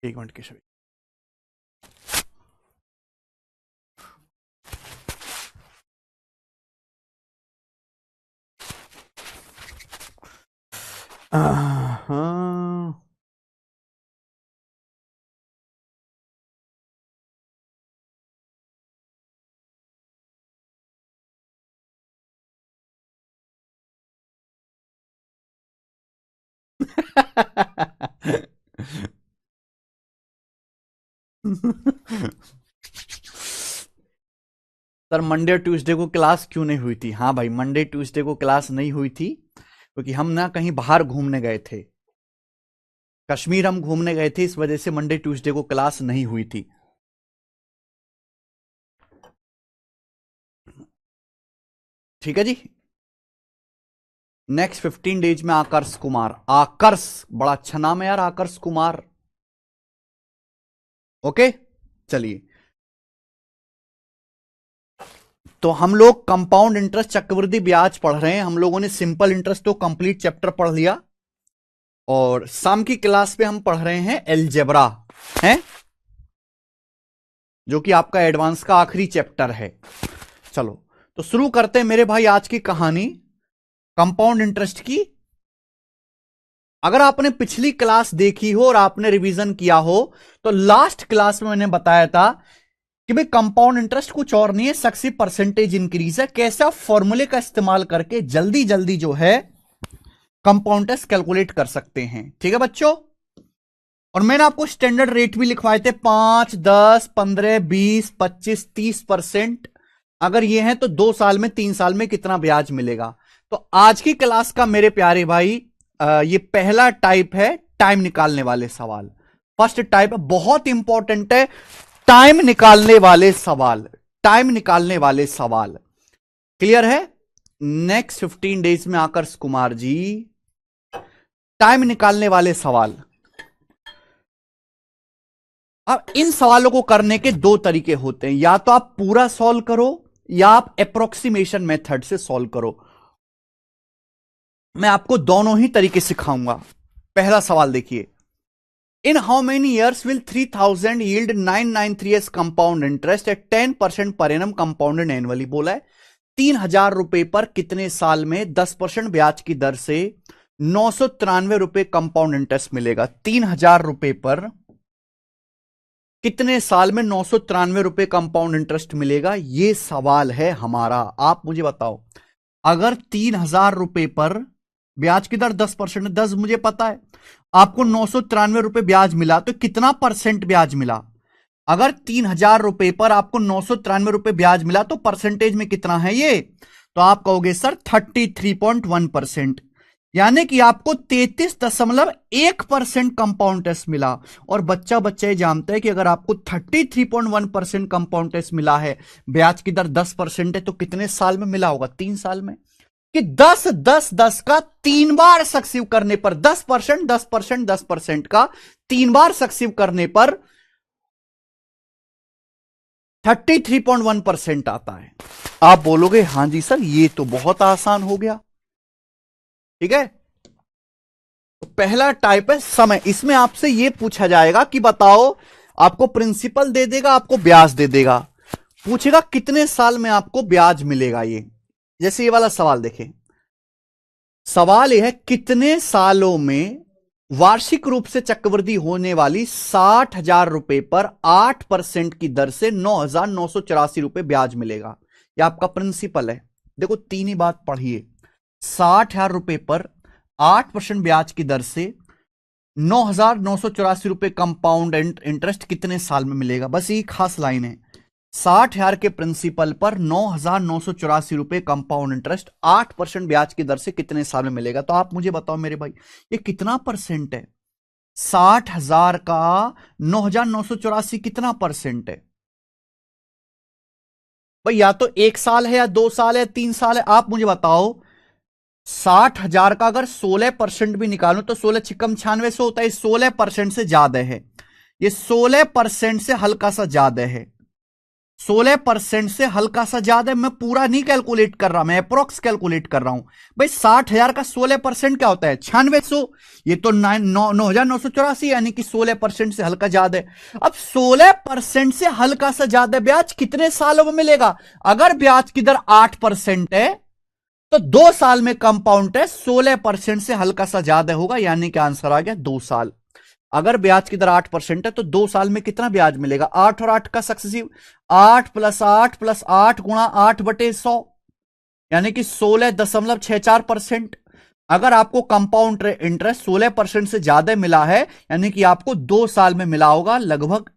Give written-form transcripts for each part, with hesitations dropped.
एक मिनट के सभी। हाँ। सर मंडे और ट्यूसडे को क्लास क्यों नहीं हुई थी? हाँ भाई, मंडे ट्यूसडे को क्लास नहीं हुई थी क्योंकि हम ना कहीं बाहर घूमने गए थे। कश्मीर हम घूमने गए थे, इस वजह से मंडे ट्यूसडे को क्लास नहीं हुई थी। ठीक है जी। नेक्स्ट 15 डेज में आकर्ष कुमार। आकर्ष बड़ा अच्छा नाम है यार, आकर्ष कुमार। ओके, चलिए। तो हम लोग कंपाउंड इंटरेस्ट चक्रवृद्धि ब्याज पढ़ रहे हैं। हम लोगों ने सिंपल इंटरेस्ट तो कंप्लीट चैप्टर पढ़ लिया और शाम की क्लास में हम पढ़ रहे हैं एलजेब्रा, है जो कि आपका एडवांस का आखिरी चैप्टर है। चलो तो शुरू करते हैं मेरे भाई आज की कहानी कंपाउंड इंटरेस्ट की। अगर आपने पिछली क्लास देखी हो और आपने रिवीजन किया हो तो लास्ट क्लास में मैंने बताया था कि भाई कंपाउंड इंटरेस्ट कुछ और नहीं है, सक्सेसिव परसेंटेज इंक्रीज है। कैसे आप फॉर्मूले का इस्तेमाल करके जल्दी जल्दी जो है कंपाउंड इंटरेस्ट कैलकुलेट कर सकते हैं। ठीक है बच्चों, और मैंने आपको स्टैंडर्ड रेट भी लिखवाए थे 5, 10, 15, 20, 25, 30%। अगर ये है तो 2 साल में 3 साल में कितना ब्याज मिलेगा। तो आज की क्लास का मेरे प्यारे भाई ये पहला टाइप है टाइम निकालने वाले सवाल। फर्स्ट टाइप बहुत इंपॉर्टेंट है, टाइम निकालने वाले सवाल। टाइम निकालने वाले सवाल क्लियर है। नेक्स्ट 15 डेज में आकर्ष कुमार जी, टाइम निकालने वाले सवाल। अब इन सवालों को करने के 2 तरीके होते हैं, या तो आप पूरा सॉल्व करो या आप अप्रोक्सीमेशन मेथड से सॉल्व करो। मैं आपको दोनों ही तरीके सिखाऊंगा। पहला सवाल देखिए, इन how many years will 3000 yield 993 S compound interest eight 10% per annum compounded annually. बोला है 3000 रुपए पर कितने साल में 10% ब्याज की दर से 993 रुपए कंपाउंड इंटरेस्ट मिलेगा। 3000 रुपए पर कितने साल में 993 रुपए कंपाउंड इंटरेस्ट मिलेगा, यह सवाल है हमारा। आप मुझे बताओ, अगर 3000 रुपए पर ब्याज की दर 10%, 10 मुझे पता है, आपको 993 रुपए ब्याज मिला तो कितना परसेंट ब्याज मिला। अगर 3000 रुपए पर आपको 993 रुपए ब्याज मिला तो परसेंटेज में कितना है ये, तो आप कहोगे सर 33.1%, यानी कि आपको 33.1% कंपाउंड इंटरेस्ट मिला। और बच्चा ये जानता है कि अगर आपको 33.1% कंपाउंड इंटरेस्ट मिला है, ब्याज की दर 10% है, तो कितने साल में मिला होगा? 3 साल में। कि 10 10 10 का 3 बार सक्सीव करने पर 10%, 10%, 10% का 3 बार सक्सीव करने पर 33.1% आता है। आप बोलोगे हां जी सर ये तो बहुत आसान हो गया। ठीक है, तो पहला टाइप है समय। इसमें आपसे यह पूछा जाएगा कि बताओ, आपको प्रिंसिपल दे देगा, आपको ब्याज दे देगा, पूछेगा कितने साल में आपको ब्याज मिलेगा। ये जैसे ये वाला सवाल देखें, सवाल यह है कितने सालों में वार्षिक रूप से चक्रवृद्धि होने वाली 60,000 रुपए पर 8% की दर से 9,984 रुपए ब्याज मिलेगा। यह आपका प्रिंसिपल है। देखो 3 ही बात पढ़िए, 60,000 रुपए पर 8% ब्याज की दर से 9,984 रुपए कंपाउंड इंटरेस्ट कितने साल में मिलेगा। बस ये खास लाइन है, 60,000 के प्रिंसिपल पर 9,984 रुपए कंपाउंड इंटरेस्ट 8% ब्याज की दर से कितने साल में मिलेगा। तो आप मुझे बताओ मेरे भाई, ये कितना परसेंट है? 60,000 का 9,984 कितना परसेंट है भाई? या तो 1 साल है, या 2 साल है, 3 साल है। आप मुझे बताओ, 60,000 का अगर 16% भी निकालूं तो 16 छिकम 96 होता है, 16% से ज्यादा है। ये 16% से हल्का सा ज्यादा है। 16% से हल्का सा ज्यादा है। मैं पूरा नहीं कैलकुलेट कर रहा, मैं अप्रोक्स कैलकुलेट कर रहा हूं भाई। 60,000 का 16% क्या होता है? 9600। ये तो 9,984, यानी कि 16% से हल्का ज्यादा है। अब 16% से हल्का सा ज्यादा ब्याज कितने सालों में मिलेगा? अगर ब्याज की दर 8% है तो 2 साल में कंपाउंड है 16% से हल्का सा ज्यादा होगा, यानी कि आंसर आ गया 2 साल। अगर ब्याज की दर 8% है तो 2 साल में कितना ब्याज मिलेगा? 8 और 8 का सक्सेसिव, 8 + 8 + 8 गुणा 8/100, यानी कि 16.64%। अगर आपको कंपाउंड इंटरेस्ट 16% से ज्यादा मिला है, यानी कि आपको 2 साल में मिला होगा लगभग।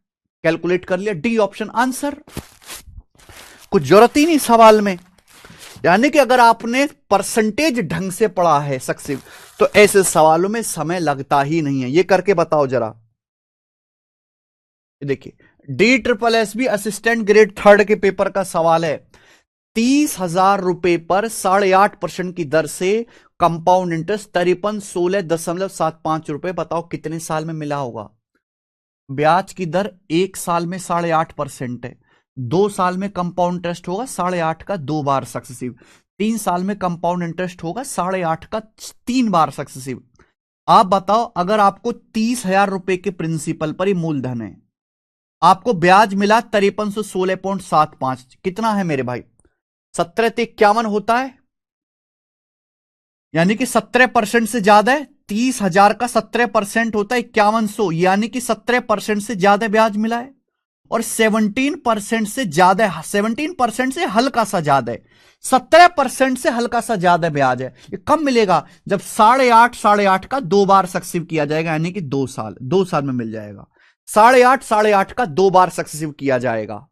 कैलकुलेट कर लिया, डी ऑप्शन आंसर। कुछ जरूरत ही नहीं सवाल में। यानी कि अगर आपने परसेंटेज ढंग से पढ़ा है सक्सेसिव, तो ऐसे सवालों में समय लगता ही नहीं है। ये करके बताओ जरा। देखिए, DSSS असिस्टेंट ग्रेड 3 के पेपर का सवाल है। 30,000 रुपए पर 8.5% की दर से कंपाउंड इंटरेस्ट 5316.75 रुपए, बताओ कितने साल में मिला होगा? ब्याज की दर 1 साल में 8.5% है, 2 साल में कंपाउंड इंटरेस्ट होगा 8.5 का 2 बार सक्सेसिव, 3 साल में कंपाउंड इंटरेस्ट होगा 8.5 का 3 बार सक्सेसिव। आप बताओ, अगर आपको 30,000 रुपए के प्रिंसिपल पर ही मूलधन है, आपको ब्याज मिला 5316.75, कितना है मेरे भाई? 17 होता है, यानी कि 17% से ज्यादा है। 30,000 का 17% होता है 5100, यानी कि 17% से ज्यादा ब्याज मिला है। और 17% से ज्यादा, 17% से हल्का सा ज्यादा है, 17% से हल्का सा ज्यादा ब्याज है। ये कब मिलेगा? जब 8.5 का 2 बार सक्सेसिव किया जाएगा, यानी कि 2 साल, 2 साल में मिल जाएगा। 8.5 का 2 बार सक्सेसिव किया जाएगा।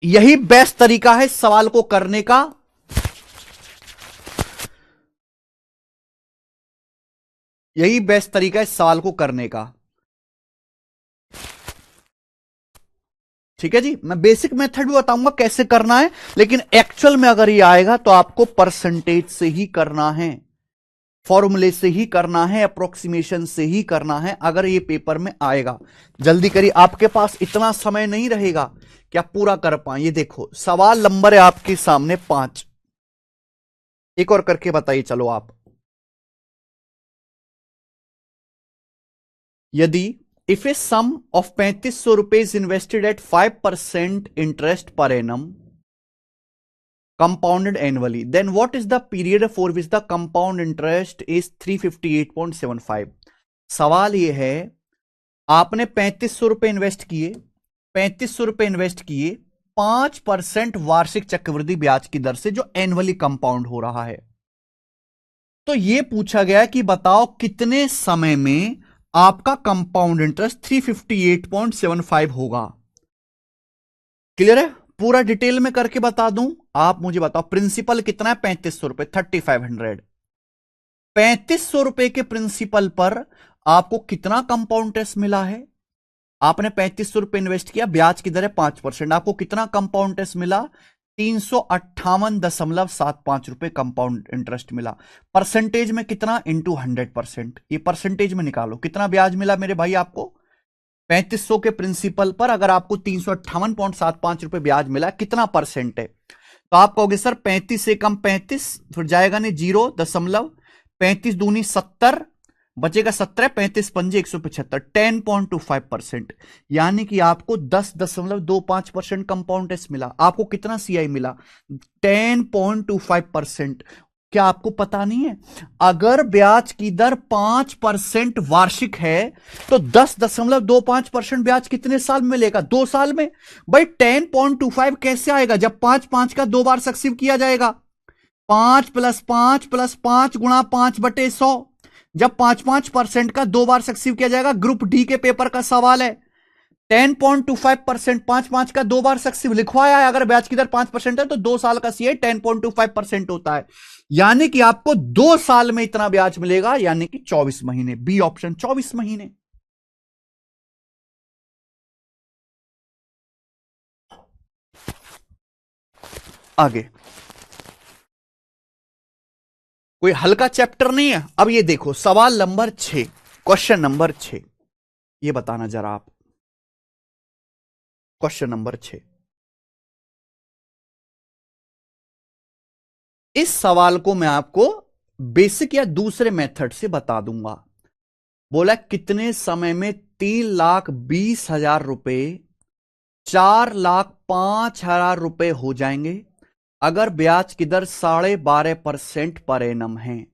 यही बेस्ट तरीका है इस सवाल को करने का। यही बेस्ट तरीका है इस सवाल को करने का। ठीक है जी, मैं बेसिक मेथड भी बताऊंगा कैसे करना है, लेकिन एक्चुअल में अगर ये आएगा तो आपको परसेंटेज से ही करना है, फॉर्मूले से ही करना है, अप्रोक्सीमेशन से ही करना है, अगर ये पेपर में आएगा। जल्दी करिए, आपके पास इतना समय नहीं रहेगा कि आप पूरा कर पाए। ये देखो, सवाल नंबर है आपके सामने 5। एक और करके बताइए, चलो आप। यदि if a sum of 3500 rupees invested at 5% interest पर annum compounded annually, then what is the period for which the compound interest is 358.75? सवाल ये है, आपने 3500 रुपए इन्वेस्ट किए, 3500 रुपए इन्वेस्ट किए 5% वार्षिक चक्रवृद्धि ब्याज की दर से, जो एनुअली कंपाउंड हो रहा है। तो यह पूछा गया कि बताओ कितने समय में आपका कंपाउंड इंटरेस्ट 358.75 होगा। क्लियर है? पूरा डिटेल में करके बता दूं, आप मुझे बताओ प्रिंसिपल कितना है? 3500 रुपए, 3500। 3500 रुपए के प्रिंसिपल पर आपको कितना कंपाउंड इंटरेस्ट मिला है? आपने 3500 रुपए इन्वेस्ट किया, ब्याज की दर है 5%, आपको कितना कंपाउंड इंटरेस्ट मिला? 358.75 रुपए कंपाउंड इंटरेस्ट मिला। परसेंटेज में कितना? इंटू 100%। ये परसेंटेज में निकालो, कितना ब्याज मिला मेरे भाई आपको? 3500 के प्रिंसिपल पर अगर आपको 358.75 रुपए ब्याज मिला, कितना परसेंट है? तो आप कहोगे सर 35 से कम 35, फिर जाएगा नहीं 0, 35 दूनी 70, बचेगा 17, 35 पंजे 175, 10.25%, यानी कि आपको 10.25% कंपाउंड इंटरेस्ट मिला। आपको कितना सीआई मिला? 10.25%। क्या आपको पता नहीं है, अगर ब्याज की दर 5% वार्षिक है तो 10.25% ब्याज कितने साल में मिलेगा? 2 साल में। भाई 10.25 कैसे आएगा? जब 5 का 2 बार सक्सेसिव किया जाएगा। 5 + 5 + 5 गुणा 5/100, जब 5% का 2 बार सक्सेसिव किया जाएगा। ग्रुप डी के पेपर का सवाल है। 10.25%, 5 का 2 बार सक्सेसिव लिखवाया है। अगर ब्याज की दर 5% है तो 2 साल का सीए 10.25% होता है, यानी कि आपको 2 साल में इतना ब्याज मिलेगा, यानी कि 24 महीने। बी ऑप्शन 24 महीने। आगे कोई हल्का चैप्टर नहीं है। अब ये देखो, सवाल नंबर 6, क्वेश्चन नंबर 6, ये बताना जरा आप। Question number 6। इस सवाल को मैं आपको बेसिक या दूसरे मेथड से बता दूंगा। बोला कितने समय में 3,20,000 रुपए 4,05,000 रुपए हो जाएंगे अगर ब्याज की दर 12.5% पर एनम है।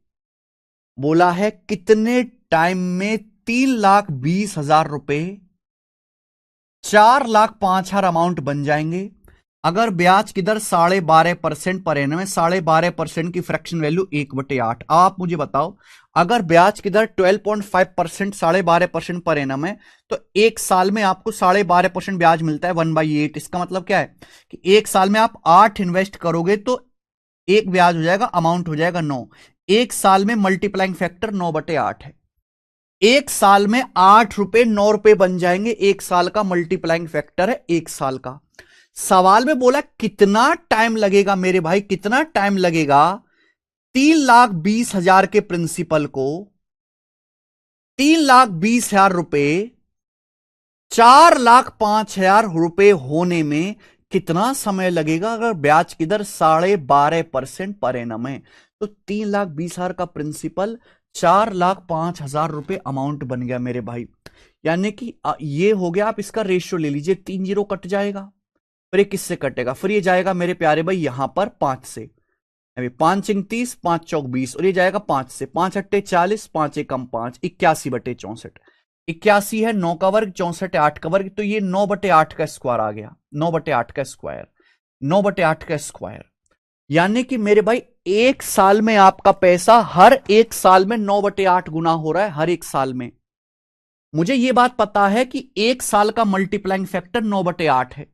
बोला है कितने टाइम में 3,20,000 रुपए 4,05,000 अमाउंट बन जाएंगे अगर ब्याज की दर 12.5% पर एनम है। 12.5% की फ्रैक्शन वैल्यू 1/8। आप मुझे बताओ, अगर ब्याज की दर 12.5% 12.5% पर एनम है तो एक साल में आपको 12.5% ब्याज मिलता है 1/8। इसका मतलब क्या है कि एक साल में आप 8 इन्वेस्ट करोगे तो एक ब्याज हो जाएगा, अमाउंट हो जाएगा 9। एक साल में मल्टीप्लाइंग फैक्टर 9/8 है। एक साल में 8 रुपए 9 रुपए बन जाएंगे। एक साल का मल्टीप्लाइंग फैक्टर है एक साल का। सवाल में बोला कितना टाइम लगेगा मेरे भाई, कितना टाइम लगेगा 3,20,000 के प्रिंसिपल को 3,20,000 रुपए 4,05,000 रुपए होने में कितना समय लगेगा अगर ब्याज की दर 12.5% पर एनम है। तो 3,20,000 का प्रिंसिपल 4,05,000 रुपए अमाउंट बन गया मेरे भाई। यानी कि ये हो गया। आप इसका रेशियो ले लीजिए, 3 जीरो कट जाएगा, फिर ये किससे कटेगा, फिर ये जाएगा मेरे प्यारे भाई यहां पर 5 से। अभी 5 इंग 30, 5 चौक 20 और ये जाएगा 5 से। 5 अट्टे 40, 5 एकम 5, 81/64। 81 है 9 का वर्ग, 64 है 8 का वर्ग, तो ये 9/8 का स्क्वायर आ गया। 9/8 का स्क्वायर, 9/8 का स्क्वायर। यानी कि मेरे भाई एक साल में आपका पैसा हर एक साल में 9/8 गुना हो रहा है हर एक साल में। मुझे यह बात पता है कि एक साल का मल्टीप्लाइंग फैक्टर 9/8 है।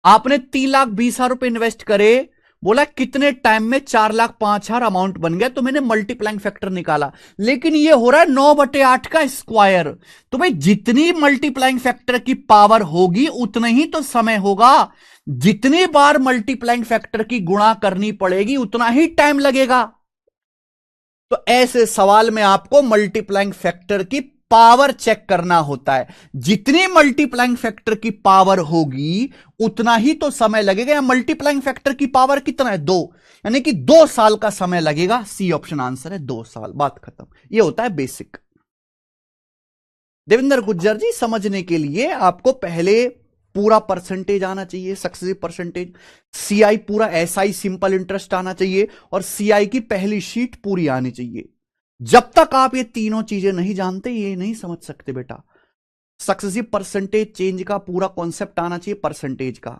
आपने 3,20,000 रुपए इन्वेस्ट करे, बोला कितने टाइम में 4,05,000 अमाउंट बन गया, तो मैंने मल्टीप्लाइंग फैक्टर निकाला। लेकिन ये हो रहा है 9/8 का स्क्वायर। तो भाई जितनी मल्टीप्लाइंग फैक्टर की पावर होगी उतना ही तो समय होगा। जितनी बार मल्टीप्लाइंग फैक्टर की गुणा करनी पड़ेगी उतना ही टाइम लगेगा। तो ऐसे सवाल में आपको मल्टीप्लाइंग फैक्टर की पावर चेक करना होता है। जितनी मल्टीप्लाइंग फैक्टर की पावर होगी उतना ही तो समय लगेगा। या मल्टीप्लाइंग फैक्टर की पावर कितना है 2, यानी कि 2 साल का समय लगेगा। सी ऑप्शन आंसर है 2 साल। बात खत्म। यह होता है बेसिक। देवेंद्र गुज्जर जी, समझने के लिए आपको पहले पूरा परसेंटेज आना चाहिए, सक्सेसिव परसेंटेज। सीआई पूरा एसआई सिंपल इंटरेस्ट आना चाहिए और सीआई की पहली शीट पूरी आनी चाहिए। जब तक आप ये तीनों चीजें नहीं जानते ये नहीं समझ सकते बेटा। सक्सेसिव परसेंटेज चेंज का पूरा कॉन्सेप्ट आना चाहिए। परसेंटेज का,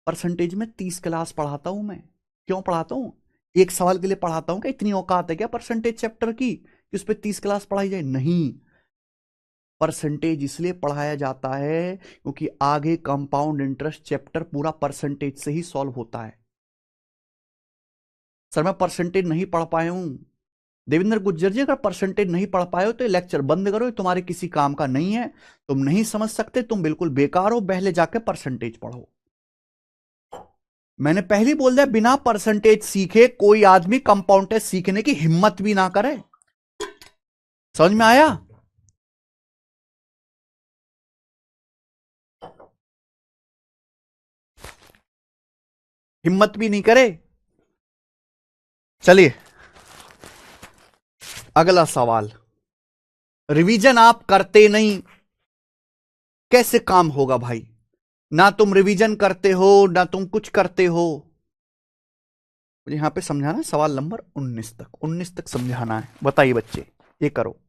परसेंटेज में 30 क्लास पढ़ाता हूं मैं। क्यों पढ़ाता हूं? एक सवाल के लिए पढ़ाता हूं। क्या इतनी औकात है क्या परसेंटेज चैप्टर की कि उस पर 30 क्लास पढ़ाई जाए? नहीं। परसेंटेज इसलिए पढ़ाया जाता है क्योंकि आगे कंपाउंड इंटरेस्ट चैप्टर पूरा परसेंटेज से ही सॉल्व होता है। सर मैं परसेंटेज नहीं पढ़ पाया हूं। देवेंद्र गुज्जर जी, अगर परसेंटेज नहीं पढ़ पाए हो तो लेक्चर बंद करो, तुम्हारे किसी काम का नहीं है, तुम नहीं समझ सकते, तुम बिल्कुल बेकार हो। पहले जाके परसेंटेज पढ़ो। मैंने पहले बोल दिया, बिना परसेंटेज सीखे कोई आदमी कंपाउंड टेस्ट सीखने की हिम्मत भी ना करे। समझ में आया? हिम्मत भी नहीं करे। चलिए अगला सवाल। रिवीजन आप करते नहीं, कैसे काम होगा भाई? ना तुम रिवीजन करते हो ना तुम कुछ करते हो। मुझे यहां पे समझाना है सवाल नंबर 19 तक। 19 तक समझाना है। बताइए बच्चे, ये करो।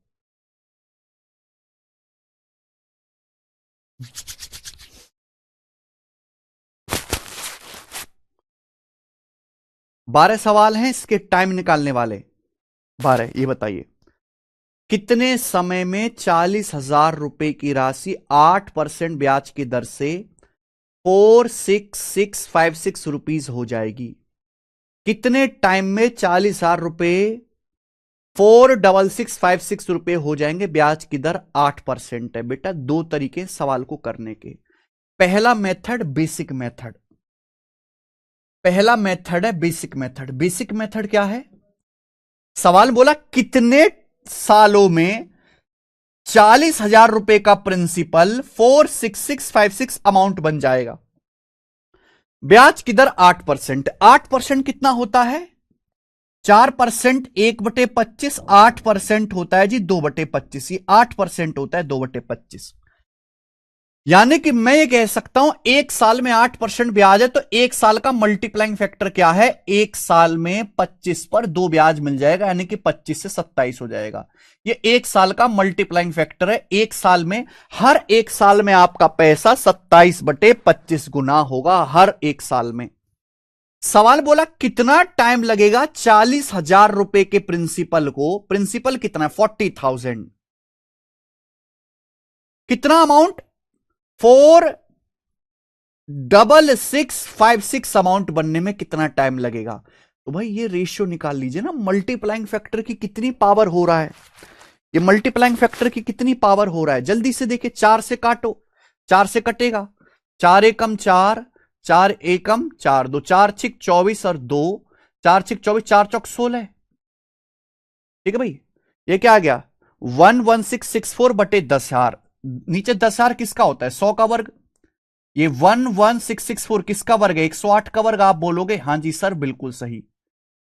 बारह सवाल हैं, इसके टाइम निकालने वाले 12। ये बताइए कितने समय में 40,000 रुपए की राशि 8% ब्याज की दर से 46656 रुपीज हो जाएगी? कितने टाइम में 40,000 रुपए 46656 रुपए हो जाएंगे? ब्याज की दर 8% है। बेटा दो तरीके सवाल को करने के। पहला मेथड बेसिक मेथड, पहला मेथड है बेसिक मेथड। बेसिक मेथड क्या है? सवाल बोला कितने सालों में 40,000 रुपए का प्रिंसिपल 46656 अमाउंट बन जाएगा। ब्याज की दर 8%। 8% कितना होता है? 4%। 1/25 8% होता है जी 2/25। ये 8% होता है 2/25। यानी कि मैं ये कह सकता हूं एक साल में 8% ब्याज है तो एक साल का मल्टीप्लाइंग फैक्टर क्या है? एक साल में 25 पर 2 ब्याज मिल जाएगा, यानी कि 25 से 27 हो जाएगा। ये एक साल का मल्टीप्लाइंग फैक्टर है। एक साल में, हर एक साल में आपका पैसा 27/25 गुना होगा, हर एक साल में। सवाल बोला कितना टाइम लगेगा 40,000 रुपए के प्रिंसिपल को? प्रिंसिपल कितना है? 40,000। कितना अमाउंट? 46656 अमाउंट बनने में कितना टाइम लगेगा? तो भाई ये रेशियो निकाल लीजिए ना, मल्टीप्लाइंग फैक्टर की कितनी पावर हो रहा है। ये मल्टीप्लाइंग फैक्टर की कितनी पावर हो रहा है, जल्दी से देखिए। 4 से काटो, 4 से कटेगा, 4 एकम 4, 4 एकम 4, 2 4 छिक 24 और 2 4 छिक 24, 4 चौक 16। ठीक है भाई, ये क्या आ गया? 11664/10,000। नीचे 10,000 किसका होता है? 100 का वर्ग। ये 11664 किसका वर्ग है? 108 का वर्ग। आप बोलोगे हां जी सर बिल्कुल सही।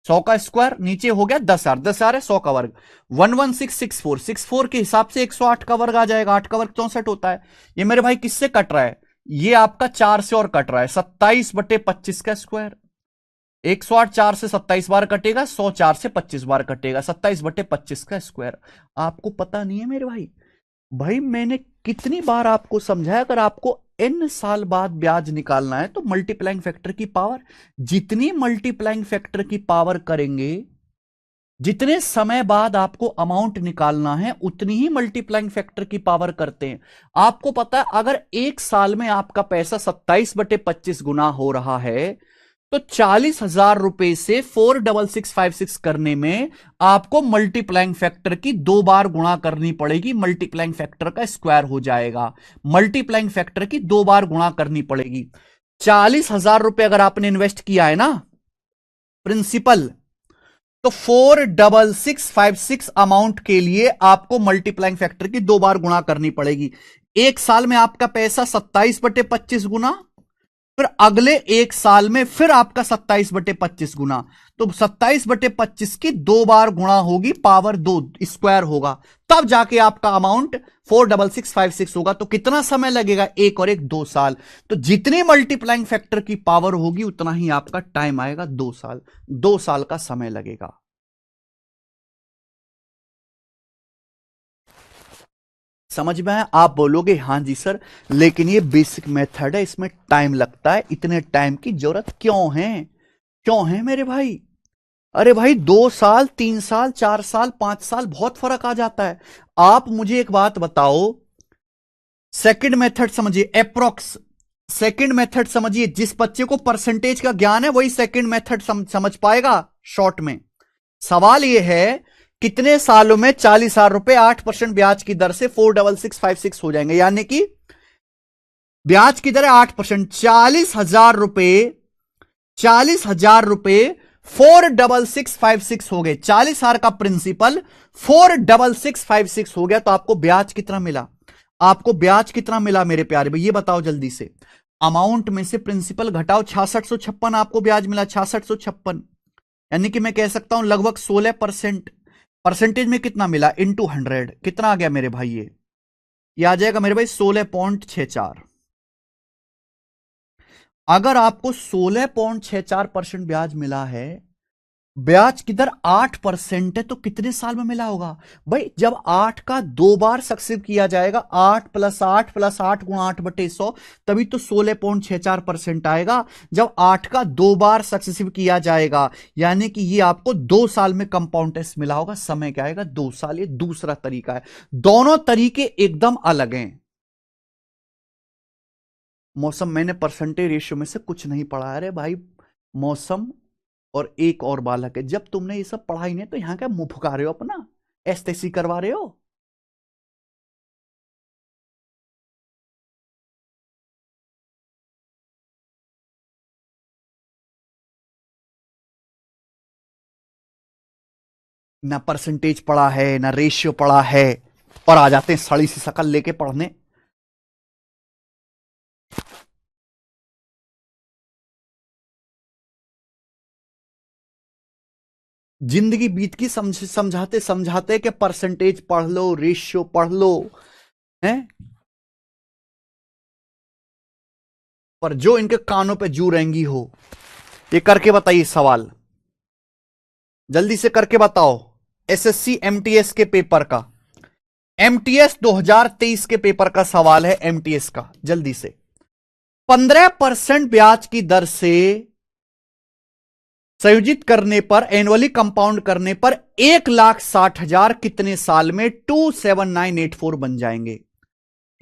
100 का स्क्वायर नीचे हो गया 10,000, 10,000 है 100 का वर्ग। 11664 के हिसाब से 108 का वर्ग आ जाएगा। 8 का वर्ग 64 होता है। ये मेरे भाई किससे कट रहा है? ये आपका 4 से और कट रहा है, 27/25 का स्क्वायर। 108 4 से 27 बार कटेगा, 100 4 से 25 बार कटेगा, 27/25 का स्क्वायर। आपको पता नहीं है मेरे भाई? भाई मैंने कितनी बार आपको समझाया, अगर आपको n साल बाद ब्याज निकालना है तो मल्टीप्लाइंग फैक्टर की पावर, जितनी मल्टीप्लाइंग फैक्टर की पावर करेंगे, जितने समय बाद आपको अमाउंट निकालना है उतनी ही मल्टीप्लाइंग फैक्टर की पावर करते हैं। आपको पता है अगर एक साल में आपका पैसा 27/25 गुना हो रहा है तो 40,000 रुपए से 46656 करने में आपको मल्टीप्लाइंग फैक्टर की 2 बार गुणा करनी पड़ेगी। मल्टीप्लाइंग फैक्टर का स्क्वायर हो जाएगा। मल्टीप्लाइंग फैक्टर की 2 बार गुणा करनी पड़ेगी। 40,000 रुपए अगर आपने इन्वेस्ट किया है ना प्रिंसिपल, तो 46656 अमाउंट के लिए आपको मल्टीप्लाइंग फैक्टर की 2 बार गुणा करनी पड़ेगी। एक साल में आपका पैसा 27/25 गुना, फिर अगले एक साल में फिर आपका 27/25 गुना। तो 27/25 की 2 बार गुणा होगी, पावर 2 स्क्वायर होगा, तब जाके आपका अमाउंट 46656 होगा। तो कितना समय लगेगा? एक और एक 2 साल। तो जितनी मल्टीप्लाइंग फैक्टर की पावर होगी उतना ही आपका टाइम आएगा, 2 साल। 2 साल का समय लगेगा। समझ में आया? आप बोलोगे हां जी सर, लेकिन ये बेसिक मेथड है, इसमें टाइम लगता है। इतने टाइम की जरूरत क्यों है? क्यों है मेरे भाई? अरे भाई 2 साल 3 साल 4 साल 5 साल बहुत फर्क आ जाता है। आप मुझे एक बात बताओ, सेकंड मेथड समझिए, अप्रोक्स सेकंड मेथड समझिए। जिस बच्चे को परसेंटेज का ज्ञान है वही सेकंड मेथड समझ पाएगा शॉर्ट में। सवाल यह है कितने सालों में 40,000 रुपए 8% ब्याज की दर से 46656 हो जाएंगे, यानी कि ब्याज की दर है 8%। 40,000 रुपए, 40,000 रुपए 46656 हो गए। 40,000 का प्रिंसिपल 46656 हो गया। तो आपको ब्याज कितना मिला? आपको ब्याज कितना मिला मेरे प्यारे भाई? ये बताओ जल्दी से। अमाउंट में से प्रिंसिपल घटाओ, 6656 आपको ब्याज मिला, 6656। यानी कि मैं कह सकता हूं लगभग 16%। परसेंटेज में कितना मिला? इंटू 100 कितना आ गया मेरे भाई? ये आ जाएगा मेरे भाई 16.64। अगर आपको 16.64% ब्याज मिला है, ब्याज की दर 8% है, तो कितने साल में मिला होगा भाई? जब 8 का 2 बार सक्सेसिव किया जाएगा, 8 + 8 + 8 गुणा 8/100, तभी तो 16.64% आएगा। जब 8 का 2 बार सक्सेसिव किया जाएगा, यानी कि ये आपको 2 साल में कंपाउंड टेस्ट मिला होगा। समय क्या आएगा? 2 साल। ये दूसरा तरीका है। दोनों तरीके एकदम अलग हैं। मौसम मैंने परसेंटेज रेशियो में से कुछ नहीं पढ़ा। अरे भाई मौसम और एक और बालक है, जब तुमने ये सब पढ़ा ही नहीं तो यहां क्या मुंह फुका रहे हो अपना? एसटेसी करवा रहे हो? ना परसेंटेज पढ़ा है, ना रेशियो पढ़ा है। और आ जाते हैं सड़ी सी शकल लेके पढ़ने। जिंदगी बीत की समझाते समझाते कि परसेंटेज पढ़ लो, रेशियो पढ़ लो, हैं? पर जो इनके कानों पे जू रहेंगी हो, ये करके बताइए सवाल, जल्दी से करके बताओ। एसएससी एमटीएस के पेपर का, एमटीएस 2023 के पेपर का सवाल है, एमटीएस का, जल्दी से। 15% ब्याज की दर से संयोजित करने पर, एनुअली कंपाउंड करने पर 1,60,000 कितने साल में 27984 बन जाएंगे?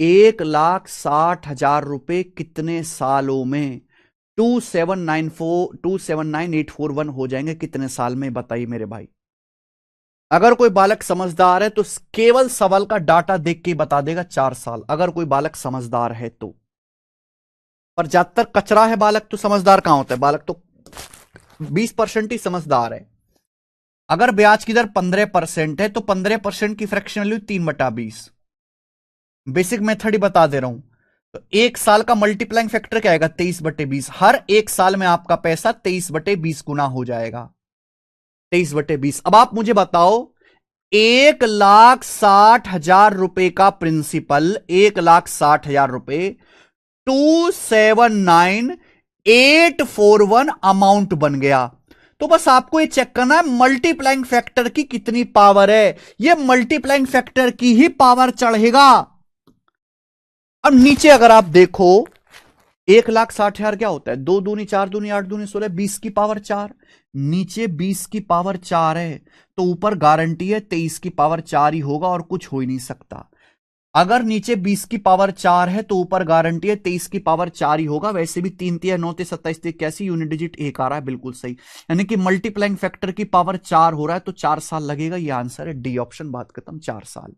1,60,000 रुपए कितने सालों में 27984 हो जाएंगे? कितने साल में बताइए मेरे भाई। अगर कोई बालक समझदार है तो केवल सवाल का डाटा देख के बता देगा 4 साल, अगर कोई बालक समझदार है तो। पर ज्यादातर कचरा है बालक, तो समझदार कहां होता है बालक? तो 20% ही समझदार है। अगर ब्याज की दर 15% है तो 15% की फ्रैक्शन वैल्यू 3/20। बेसिक मेथड ही बता दे रहा हूं। तो एक साल का मल्टीप्लाइंग फैक्टर क्या आएगा? 23/20। हर एक साल में आपका पैसा 23/20 गुना हो जाएगा। 23/20। अब आप मुझे बताओ, 1,60,000 रुपए का प्रिंसिपल, 1,60,000 रुपए 279,841 अमाउंट बन गया। तो बस आपको ये चेक करना है मल्टीप्लाइंग फैक्टर की कितनी पावर है। ये मल्टीप्लाइंग फैक्टर की ही पावर चढ़ेगा। अब नीचे अगर आप देखो, 1,60,000 क्या होता है? 2 दूनी 4 दूनी 8 दूनी 16, 20 की पावर 4। नीचे 20 की पावर 4 है तो ऊपर गारंटी है 23 की पावर 4 ही होगा और कुछ हो ही नहीं सकता। अगर नीचे 20 की पावर 4 है तो ऊपर गारंटी है 23 की पावर 4 ही होगा। वैसे भी 3 3 9 27 81 यूनिट डिजिट 1 आ रहा है, बिल्कुल सही। यानी कि मल्टीप्लाइंग फैक्टर की पावर 4 हो रहा है तो 4 साल लगेगा। ये आंसर है डी ऑप्शन, बात खत्म, 4 साल।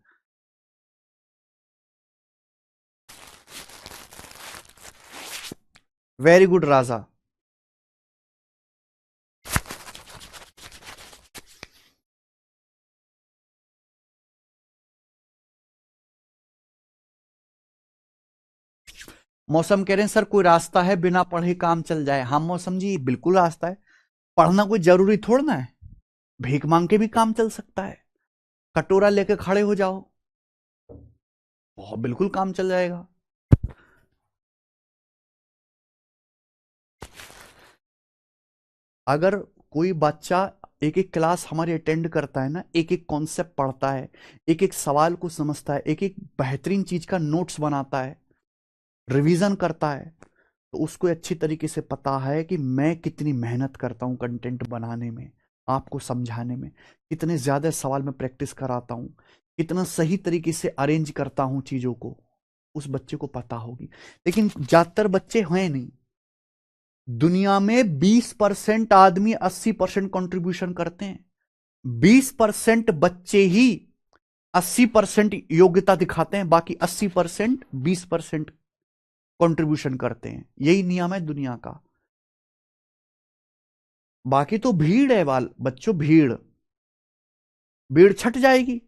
वेरी गुड राजा। मौसम कह रहे हैं सर कोई रास्ता है बिना पढ़े काम चल जाए? हाँ मौसम जी, बिल्कुल रास्ता है। पढ़ना कोई जरूरी थोड़ा ना है, भीख मांग के भी काम चल सकता है। कटोरा लेके खड़े हो जाओ, बहुत बिल्कुल काम चल जाएगा। अगर कोई बच्चा एक एक क्लास हमारी अटेंड करता है ना, एक एक कॉन्सेप्ट पढ़ता है, एक एक सवाल को समझता है, एक एक बेहतरीन चीज का नोट्स बनाता है, रिवीजन करता है, तो उसको अच्छी तरीके से पता है कि मैं कितनी मेहनत करता हूं कंटेंट बनाने में, आपको समझाने में, कितने ज्यादा सवाल में प्रैक्टिस कराता हूं, कितना सही तरीके से अरेंज करता हूं चीजों को, उस बच्चे को पता होगी। लेकिन ज्यादातर बच्चे हैं नहीं। दुनिया में 20% आदमी 80% कंट्रीब्यूशन करते हैं। 20% बच्चे ही 80% योग्यता दिखाते हैं, बाकी 80% 20% कंट्रीब्यूशन करते हैं। यही नियम है दुनिया का। बाकी तो भीड़ है बच्चों, भीड़ भीड़ छट जाएगी।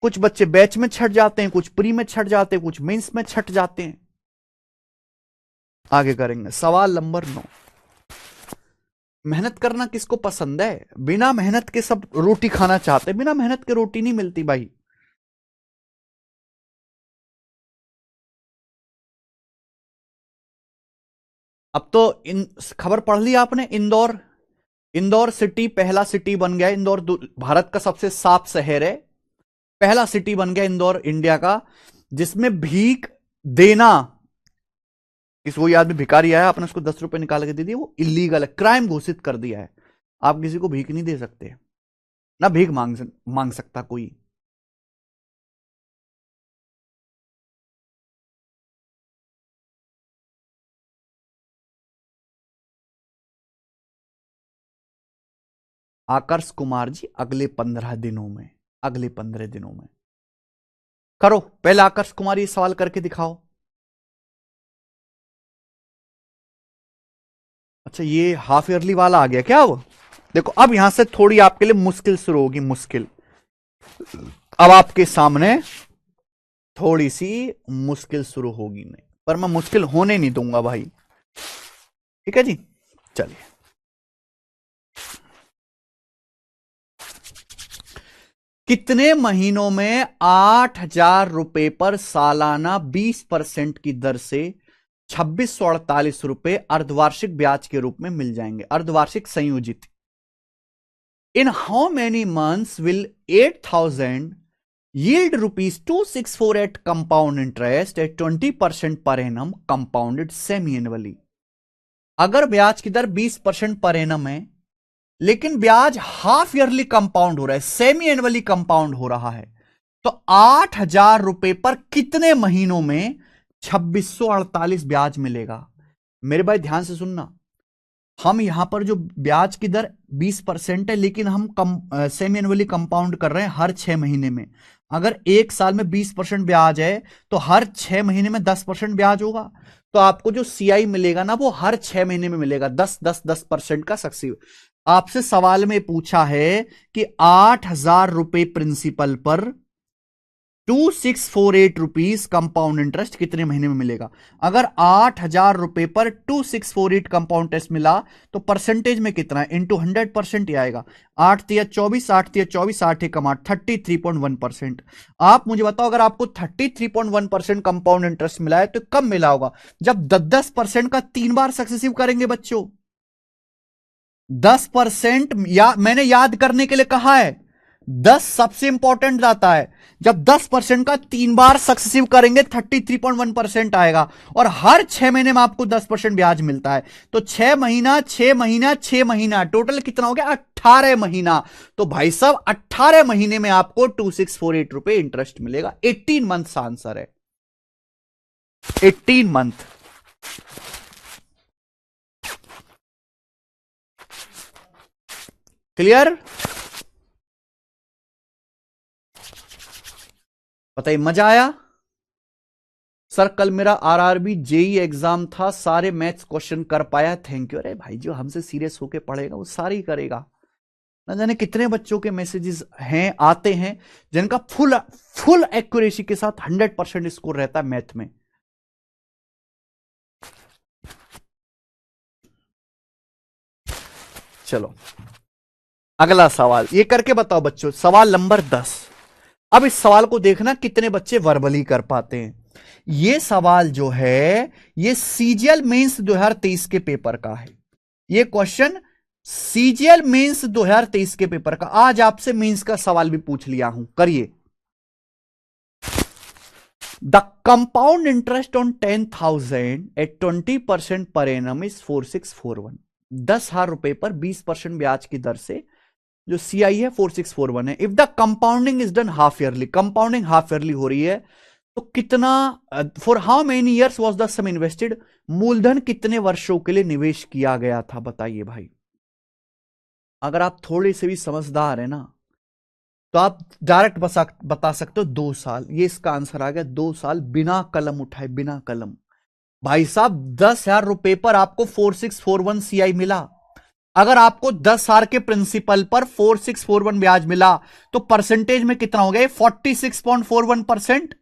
कुछ बच्चे बैच में छट जाते हैं, कुछ प्री में छट जाते हैं, कुछ मेंस में छट जाते हैं। आगे करेंगे सवाल नंबर 9। मेहनत करना किसको पसंद है? बिना मेहनत के सब रोटी खाना चाहते हैं, बिना मेहनत के रोटी नहीं मिलती भाई। अब तो इन खबर पढ़ ली आपने, इंदौर, इंदौर सिटी पहला सिटी बन गया। इंदौर भारत का सबसे साफ शहर है, पहला सिटी बन गया इंदौर इंडिया का, जिसमें भीख देना, किस कोई आदमी भिखारी आया, आपने उसको 10 रुपए निकाल के दे दिए, वो इलीगल है, क्राइम घोषित कर दिया है। आप किसी को भीख नहीं दे सकते, ना भीख मांग सकता कोई। आकर्ष कुमार जी अगले 15 दिनों में, अगले 15 दिनों में करो। पहले आकर्ष कुमार ये सवाल करके दिखाओ। अच्छा ये हाफ ईयरली वाला आ गया क्या? वो देखो, अब यहां से थोड़ी आपके लिए मुश्किल शुरू होगी, मुश्किल। अब आपके सामने थोड़ी सी मुश्किल शुरू होगी, नहीं पर मैं मुश्किल होने नहीं दूंगा भाई। ठीक है जी, चलिए। कितने महीनों में 8,000 रुपए पर सालाना 20% की दर से 2,648 रुपए अर्धवार्षिक ब्याज के रूप में मिल जाएंगे, अर्धवार्षिक संयोजित। इन how many months will 8,000 yield ₹2,648 compound interest at 20% per annum compounded semi-annually? अगर ब्याज की दर 20% पर एनम है, लेकिन ब्याज हाफ ईयरली कंपाउंड हो रहा है, सेमी एनुअली कंपाउंड हो रहा है, तो 8,000 रुपए पर कितने महीनों में 2,648 ब्याज मिलेगा? मेरे भाई ध्यान से सुनना, हम यहां पर जो ब्याज की दर 20% है, लेकिन हम सेमी एनुअली कंपाउंड कर रहे हैं हर 6 महीने में। अगर एक साल में 20% ब्याज है तो हर 6 महीने में 10% ब्याज होगा, तो आपको जो सीआई मिलेगा ना वो हर 6 महीने में मिलेगा, 10% का सक्सेसिव। आपसे सवाल में पूछा है कि 8,000 रुपए प्रिंसिपल पर 2,648 रुपीज कंपाउंड इंटरेस्ट कितने महीने में मिलेगा। अगर 8,000 रुपए पर 2,648 कंपाउंड इंटरेस्ट मिला तो परसेंटेज में कितना है, इंटू 100% ही आएगा। 8 तिया 24, 8 तिया 24, 8 एकम 8, 33.1%। आप मुझे बताओ, अगर आपको 33.1% कंपाउंड इंटरेस्ट मिला है तो कब मिला होगा? जब 10% का 3 बार सक्सेसिव करेंगे बच्चों। 10% या मैंने याद करने के लिए कहा है, 10 सबसे इंपॉर्टेंट जाता है। जब 10% का 3 बार सक्सेसिव करेंगे 33.1% आएगा, और हर 6 महीने में आपको 10% ब्याज मिलता है। तो 6 महीना 6 महीना 6 महीना टोटल कितना हो गया? 18 महीना। तो भाई साहब 18 महीने में आपको 2,648 रुपए इंटरेस्ट मिलेगा। 18 मंथ आंसर है, 18 मंथ। क्लियर? बताइए, मजा आया? सर कल मेरा आरआरबी जेई एग्जाम था, सारे मैथ्स क्वेश्चन कर पाया, थैंक यू। अरे भाई, जो हमसे सीरियस होके पढ़ेगा वो सारे ही करेगा। ना जाने कितने बच्चों के मैसेजेस हैं, आते हैं, जिनका फुल एक्यूरेसी के साथ 100% स्कोर रहता है मैथ में। चलो अगला सवाल, ये करके बताओ बच्चों, सवाल नंबर 10। अब इस सवाल को देखना कितने बच्चे वर्बली कर पाते हैं। ये सवाल जो है ये सीजीएल मेंस 2023 के पेपर का है। ये क्वेश्चन सीजीएल मेंस 2023 के पेपर का, आज आपसे मेंस का सवाल भी पूछ लिया हूं, करिए। The compound interest on 10,000 at 20% पर एनम इज 4,641। 10,000 रुपए पर 20% ब्याज की दर से जो सीआई है 4,641 है। If the compounding is done half yearly, compounding half yearly हो रही है, तो कितना, for how many years was the sum invested, मूलधन कितने वर्षों के लिए निवेश किया गया था, बताइए भाई। अगर आप थोड़े से भी समझदार है ना तो आप डायरेक्ट बता सकते हो 2 साल। ये इसका आंसर आ गया, 2 साल, बिना कलम उठाए, बिना कलम। भाई साहब 10,000 रुपए पर आपको 4,641 सीआई मिला। अगर आपको 10,000 के प्रिंसिपल पर 4,641 ब्याज मिला तो परसेंटेज में कितना हो गया? 46.41%।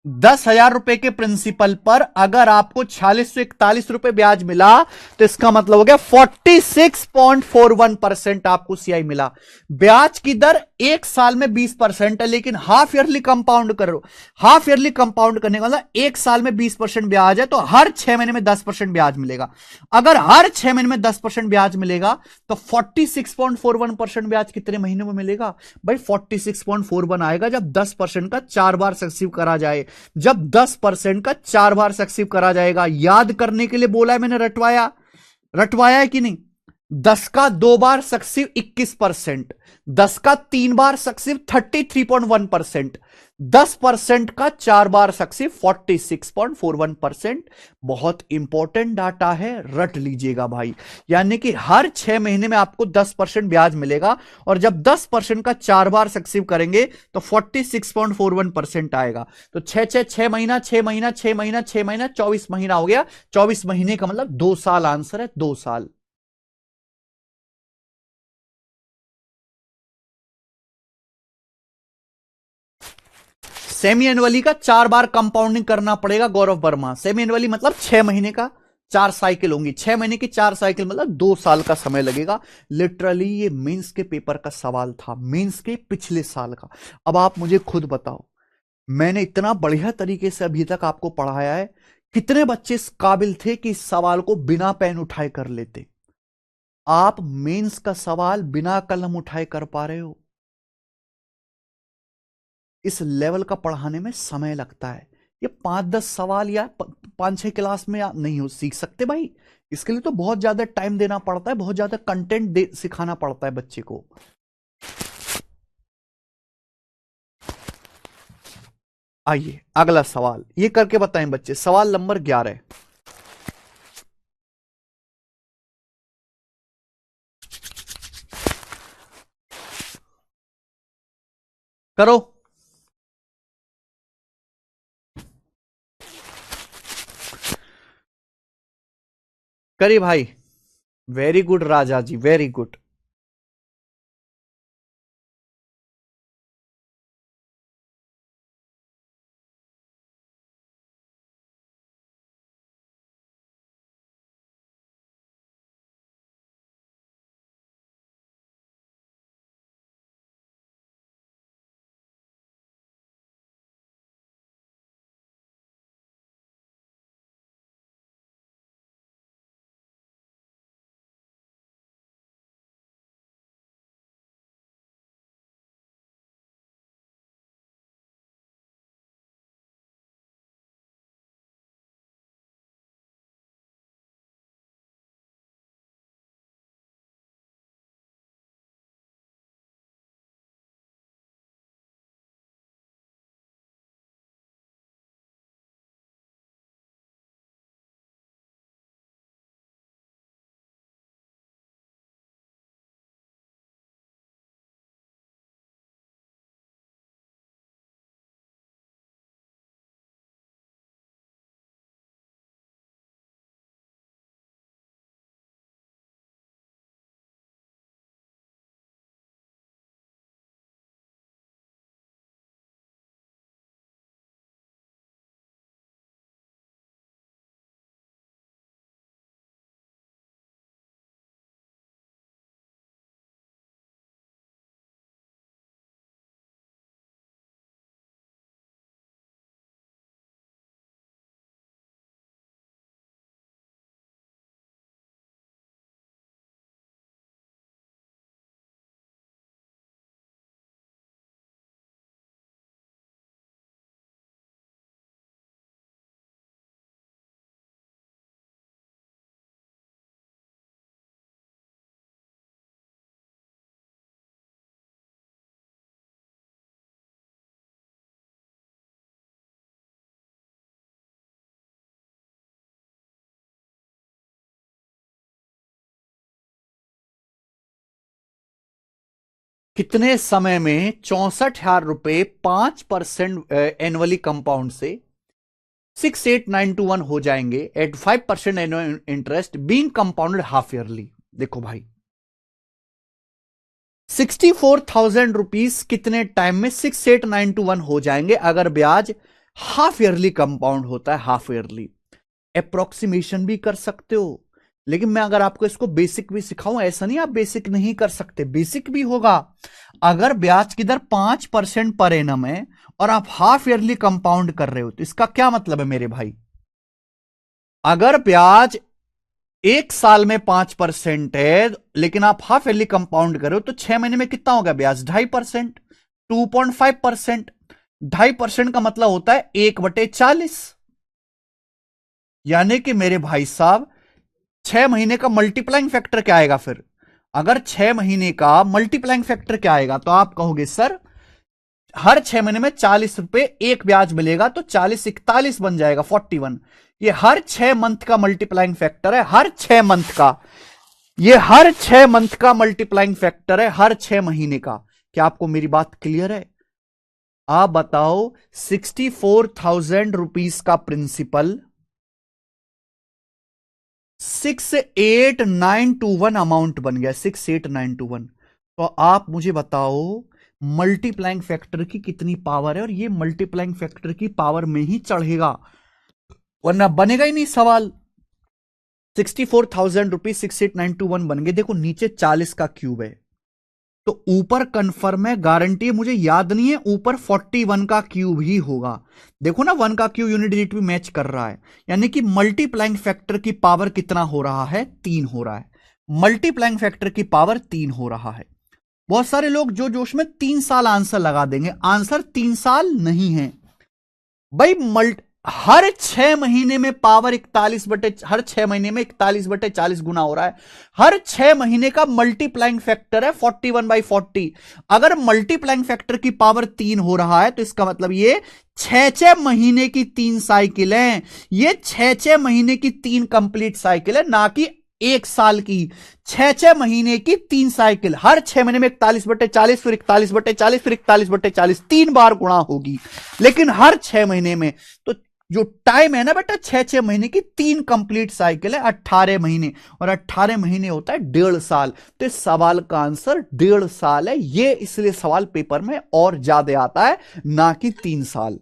10,000 रुपए के प्रिंसिपल पर अगर आपको 4641 ब्याज मिला तो इसका मतलब हो गया 46.41% आपको सीआई मिला। ब्याज की दर एक साल में 20% है, लेकिन हाफ ईयरली कंपाउंड करो। हाफ ईयरली कंपाउंड करने का मतलब एक साल में 20% ब्याज है तो हर 6 महीने में 10% ब्याज मिलेगा। अगर हर 6 महीने में 10% ब्याज मिलेगा तो 46.41% ब्याज कितने महीने में मिलेगा? भाई 46.41 आएगा जब 10% का 4 बार सक्सेसिव करा जाए। जब 10% का 4 बार सक्सेसिव करा जाएगा, याद करने के लिए बोला है मैंने, रटवाया है कि नहीं? 10 का 2 बार सक्सेसिव 21%, 10 का 3 बार सक्सेसिव 33.1%, 10% का 4 बार सक्सेसिव 46.41%। बहुत इंपॉर्टेंट डाटा है, रट लीजिएगा भाई। यानी कि हर 6 महीने में आपको 10% ब्याज मिलेगा, और जब 10% का 4 बार सक्सेसिव करेंगे तो 46.41% आएगा। तो 6 महीना 6 महीना 6 महीना 6 महीना 24 महीना हो गया। 24 महीने का मतलब 2 साल आंसर है, 2 साल। सेमी एनुअली का 4 बार कंपाउंडिंग करना पड़ेगा गौरव वर्मा। सेमी एनुअली मतलब 6 महीने का 4 साइकिल होंगी, 6 महीने की 4 साइकिल मतलब 2 साल का समय लगेगा। लिटरली ये मेंस के पेपर का सवाल था, मेंस के पिछले साल का। अब आप मुझे खुद बताओ, मैंने इतना बढ़िया तरीके से अभी तक आपको पढ़ाया है, कितने बच्चे इस काबिल थे कि इस सवाल को बिना पेन उठाए कर लेते? आप मेंस का सवाल बिना कलम उठाए कर पा रहे हो। इस लेवल का पढ़ाने में समय लगता है। ये 5-10 सवाल या 5-6 क्लास में आप नहीं हो सीख सकते भाई। इसके लिए तो बहुत ज्यादा टाइम देना पड़ता है, बहुत ज्यादा कंटेंट सिखाना पड़ता है बच्चे को। आइए अगला सवाल ये करके बताएं बच्चे। सवाल नंबर 11 करो। करिए भाई, वेरी गुड राजा जी, वेरी गुड। कितने समय में 64,000 रुपए 5% एनुअली कंपाउंड से 68,921 हो जाएंगे at 5% annual interest being compounded half yearly? देखो भाई, 64,000 रुपीज कितने टाइम में 68,921 हो जाएंगे अगर ब्याज हाफ ईयरली कंपाउंड होता है, हाफ ईयरली। अप्रोक्सीमेशन भी कर सकते हो, लेकिन मैं अगर आपको इसको बेसिक भी सिखाऊं, ऐसा नहीं आप बेसिक नहीं कर सकते, बेसिक भी होगा। अगर ब्याज की दर 5% पर एनम है और आप हाफ ईयरली कंपाउंड कर रहे हो, तो इसका क्या मतलब है मेरे भाई? अगर ब्याज 1 साल में 5% है लेकिन आप हाफ ईयरली कंपाउंड कर रहे हो, तो 6 महीने में कितना होगा ब्याज? 2.5%, 2.5%। 2.5% का मतलब होता है 1/40। यानी कि मेरे भाई साहब 6 महीने का मल्टीप्लाइंग फैक्टर क्या आएगा फिर? अगर 6 महीने का मल्टीप्लाइंग फैक्टर क्या आएगा, तो आप कहोगे सर हर 6 महीने में 40 रुपए एक ब्याज मिलेगा, तो 40 41 बन जाएगा 41। ये हर 6 मंथ का मल्टीप्लाइंग फैक्टर है, हर 6 मंथ का। ये हर 6 मंथ का मल्टीप्लाइंग फैक्टर है, हर 6 महीने का। क्या आपको मेरी बात क्लियर है? आप बताओ, 64,000 रुपीज का प्रिंसिपल 68,921 अमाउंट बन गया, 68,921। तो आप मुझे बताओ मल्टीप्लाइंग फैक्टर की कितनी पावर है, और ये मल्टीप्लाइंग फैक्टर की पावर में ही चढ़ेगा, वरना बनेगा ही नहीं सवाल। 64,000 रुपीज 68921 बन गए। देखो नीचे 40 का क्यूब है, तो ऊपर कंफर्म है, गारंटी है, मुझे याद नहीं है, ऊपर 41 का क्यूब ही होगा। देखो ना 1 का क्यूब यूनिट डिजिट भी मैच कर रहा है, यानी कि मल्टीप्लाइंग फैक्टर की पावर कितना हो रहा है, 3 हो रहा है। मल्टीप्लाइंग फैक्टर की पावर 3 हो रहा है। बहुत सारे लोग जो जोश में 3 साल आंसर लगा देंगे, आंसर 3 साल नहीं है भाई। हर 6 महीने में पावर 41 बटे, हर 6 महीने में 41/40 गुना हो रहा है। हर 6 महीने का मल्टीप्लाइंग फैक्टर है 41/40। अगर मल्टीप्लाइंग फैक्टर की पावर 3 हो रहा है, तो इसका मतलब ये 6 6 महीने की 3 साइकिल है। ये 6 6 महीने की 3 कंप्लीट साइकिल है, ना कि 1 साल की। 6 6 महीने की 3 साइकिल, हर 6 महीने में 41/40, फिर 41/40, फिर 41/40, 3 बार गुणा होगी, लेकिन हर 6 महीने में। तो जो टाइम है ना बेटा, 6 6 महीने की 3 कंप्लीट साइकिल है, 18 महीने, और 18 महीने होता है 1.5 साल। तो इस सवाल का आंसर 1.5 साल है, ये इसलिए सवाल पेपर में और ज्यादा आता है, ना कि 3 साल।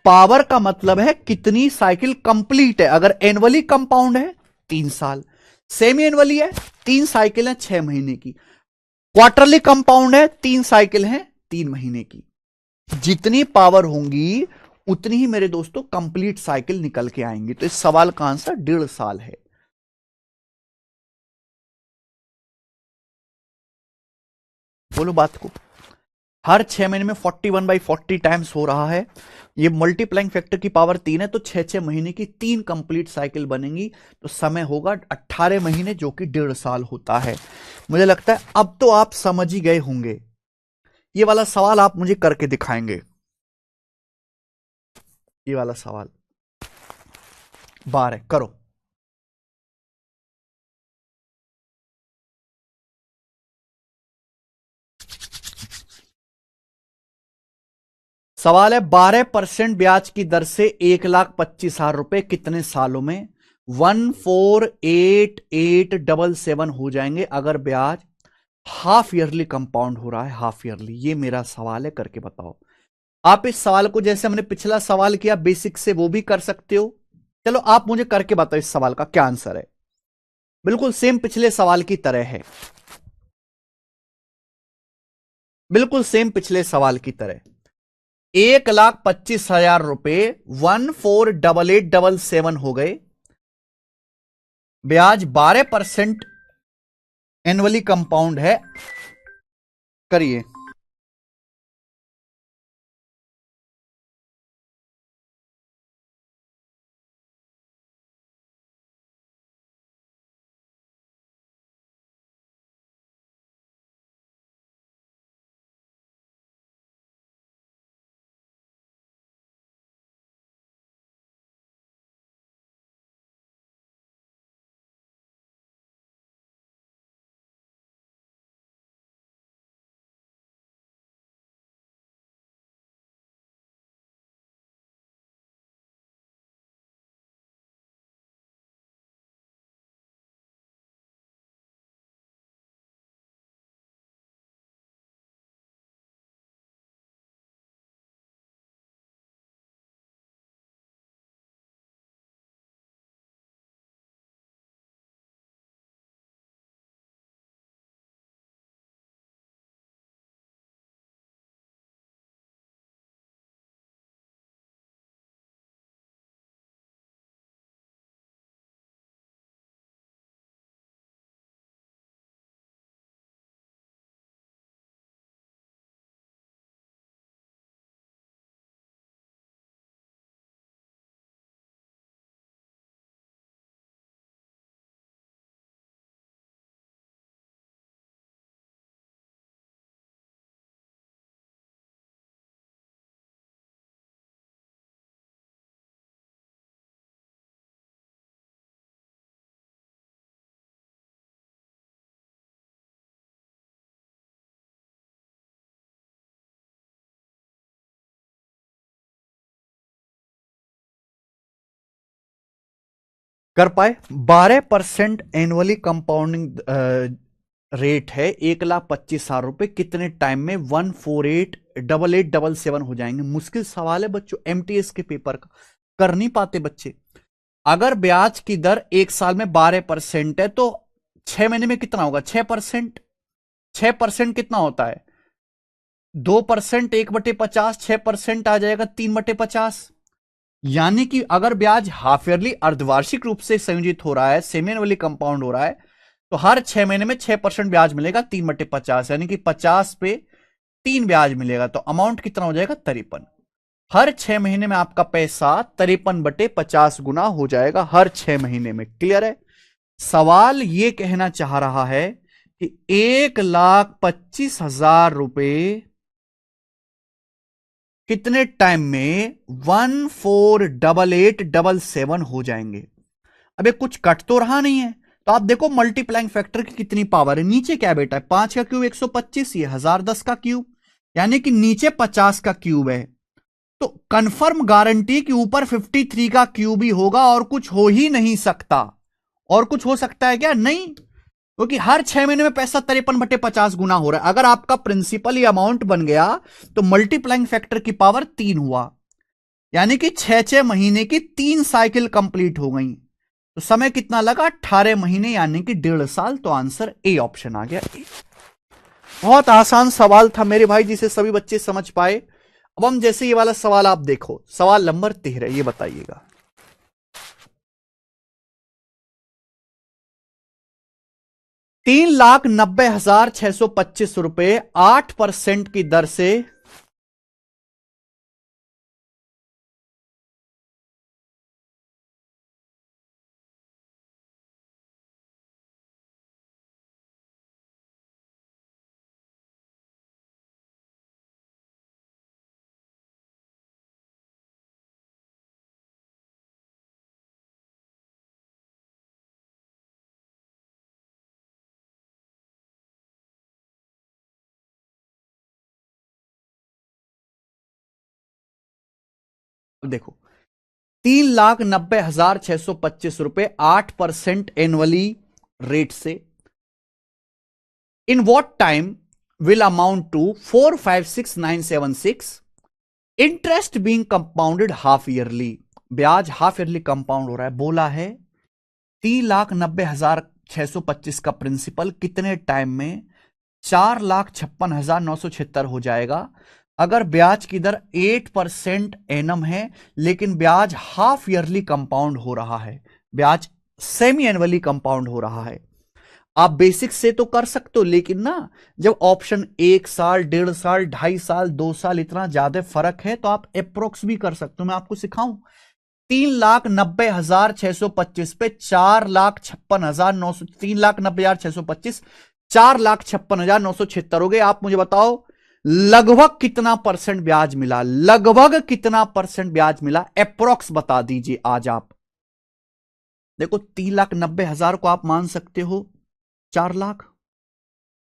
पावर का मतलब है कितनी साइकिल कंप्लीट है। अगर एनुअली कंपाउंड है 3 साल, सेमी एनुअली है 3 साइकिल है 6 महीने की, क्वार्टरली कंपाउंड है 3 साइकिल है 3 महीने की। जितनी पावर होंगी उतनी ही मेरे दोस्तों कंप्लीट साइकिल निकल के आएंगी। तो इस सवाल का आंसर 1.5 साल है। बोलो बात को। हर 6 महीने में 41/40 टाइम्स हो रहा है। ये मल्टीप्लाइंग फैक्टर की पावर 3 है, तो 6 6 महीने की 3 कंप्लीट साइकिल बनेंगी। तो समय होगा 18 महीने, जो कि 1.5 साल होता है। मुझे लगता है अब तो आप समझ ही गए होंगे। ये वाला सवाल आप मुझे करके दिखाएंगे। ये वाला सवाल 12 करो। सवाल है 12% ब्याज की दर से 1,25,000 रुपए कितने सालों में 148,877 हो जाएंगे, अगर ब्याज हाफ ईयरली कंपाउंड हो रहा है, हाफ ईयरली। ये मेरा सवाल है, करके बताओ। आप इस सवाल को जैसे हमने पिछला सवाल किया बेसिक से, वो भी कर सकते हो। चलो आप मुझे करके बताओ इस सवाल का क्या आंसर है। बिल्कुल सेम पिछले सवाल की तरह है, बिल्कुल सेम पिछले सवाल की तरह। 1,25,000 रुपए 148877 हो गए, ब्याज 12% एनुअली कंपाउंड है। करिए। कर पाए 12% एनुअली कंपाउंडिंग रेट है 1,25,000 रुपए, कितने टाइम में 148,8877 हो जाएंगे? मुश्किल सवाल है बच्चों, एमटीएस के पेपर का कर नहीं पाते बच्चे। अगर ब्याज की दर एक साल में 12% है तो 6 महीने में कितना होगा? 6%। 6% कितना होता है? 2%, 1/50, 6% आ जाएगा 3/50। यानी कि अगर ब्याज हाफ ईयरली अर्धवार्षिक रूप से संयोजित हो रहा है, सेमी एनुअली कंपाउंड हो रहा है, तो हर 6 महीने में 6% ब्याज मिलेगा 3/50, यानी कि 50 पे 3 ब्याज मिलेगा, तो अमाउंट कितना हो जाएगा? 53। हर 6 महीने में आपका पैसा 53/50 गुना हो जाएगा हर 6 महीने में। क्लियर है? सवाल यह कहना चाह रहा है कि 1,25,000 रुपए कितने टाइम में 148,8877 हो जाएंगे? अबे कुछ कट तो रहा नहीं है, तो आप देखो मल्टीप्लाइंग फैक्टर की कितनी पावर है। नीचे क्या बेटा है? 5 का क्यूब 125, ये 1010 का क्यूब, यानी कि नीचे 50 का क्यूब है। तो कंफर्म गारंटी कि ऊपर 53 का क्यूब ही होगा, और कुछ हो ही नहीं सकता। और कुछ हो सकता है क्या? नहीं, क्योंकि हर 6 महीने में पैसा 53/50 गुना हो रहा है। अगर आपका प्रिंसिपल ही अमाउंट बन गया तो मल्टीप्लाइंग फैक्टर की पावर 3 हुआ, यानी कि 6 6 महीने की 3 साइकिल कंप्लीट हो गई। तो समय कितना लगा? 18 महीने, यानी कि 1.5 साल। तो आंसर ए ऑप्शन आ गया। बहुत आसान सवाल था मेरे भाई, जिसे सभी बच्चे समझ पाए। अब हम जैसे ये वाला सवाल आप देखो, सवाल नंबर 13, ये बताइएगा। 3,90,625 रुपए 8% की दर से देखो, 3,90,625 रुपए 8% एनुअली रेट से in what time will amount to 456,976, interest being compounded half yearly. ब्याज हाफ ईयरली कंपाउंड हो रहा है। बोला है 3,90,625 का प्रिंसिपल कितने टाइम में 4,56,976 हो जाएगा? अगर ब्याज की दर 8% एनम है, लेकिन ब्याज हाफ ईयरली कंपाउंड हो रहा है, ब्याज सेमी एनुअली कंपाउंड हो रहा है। आप बेसिक से तो कर सकते हो, लेकिन ना जब ऑप्शन 1 साल, 1.5 साल, 2.5 साल, 2 साल इतना ज्यादा फर्क है, तो आप अप्रोक्स भी कर सकते हो। मैं आपको सिखाऊं, 3,90,625 पे 4,56,900, 3,90,625 4,56,976 हो गए। आप मुझे बताओ लगभग कितना परसेंट ब्याज मिला? लगभग कितना परसेंट ब्याज मिला? अप्रोक्स बता दीजिए आज आप। देखो, 3,90,000 को आप मान सकते हो 4 लाख,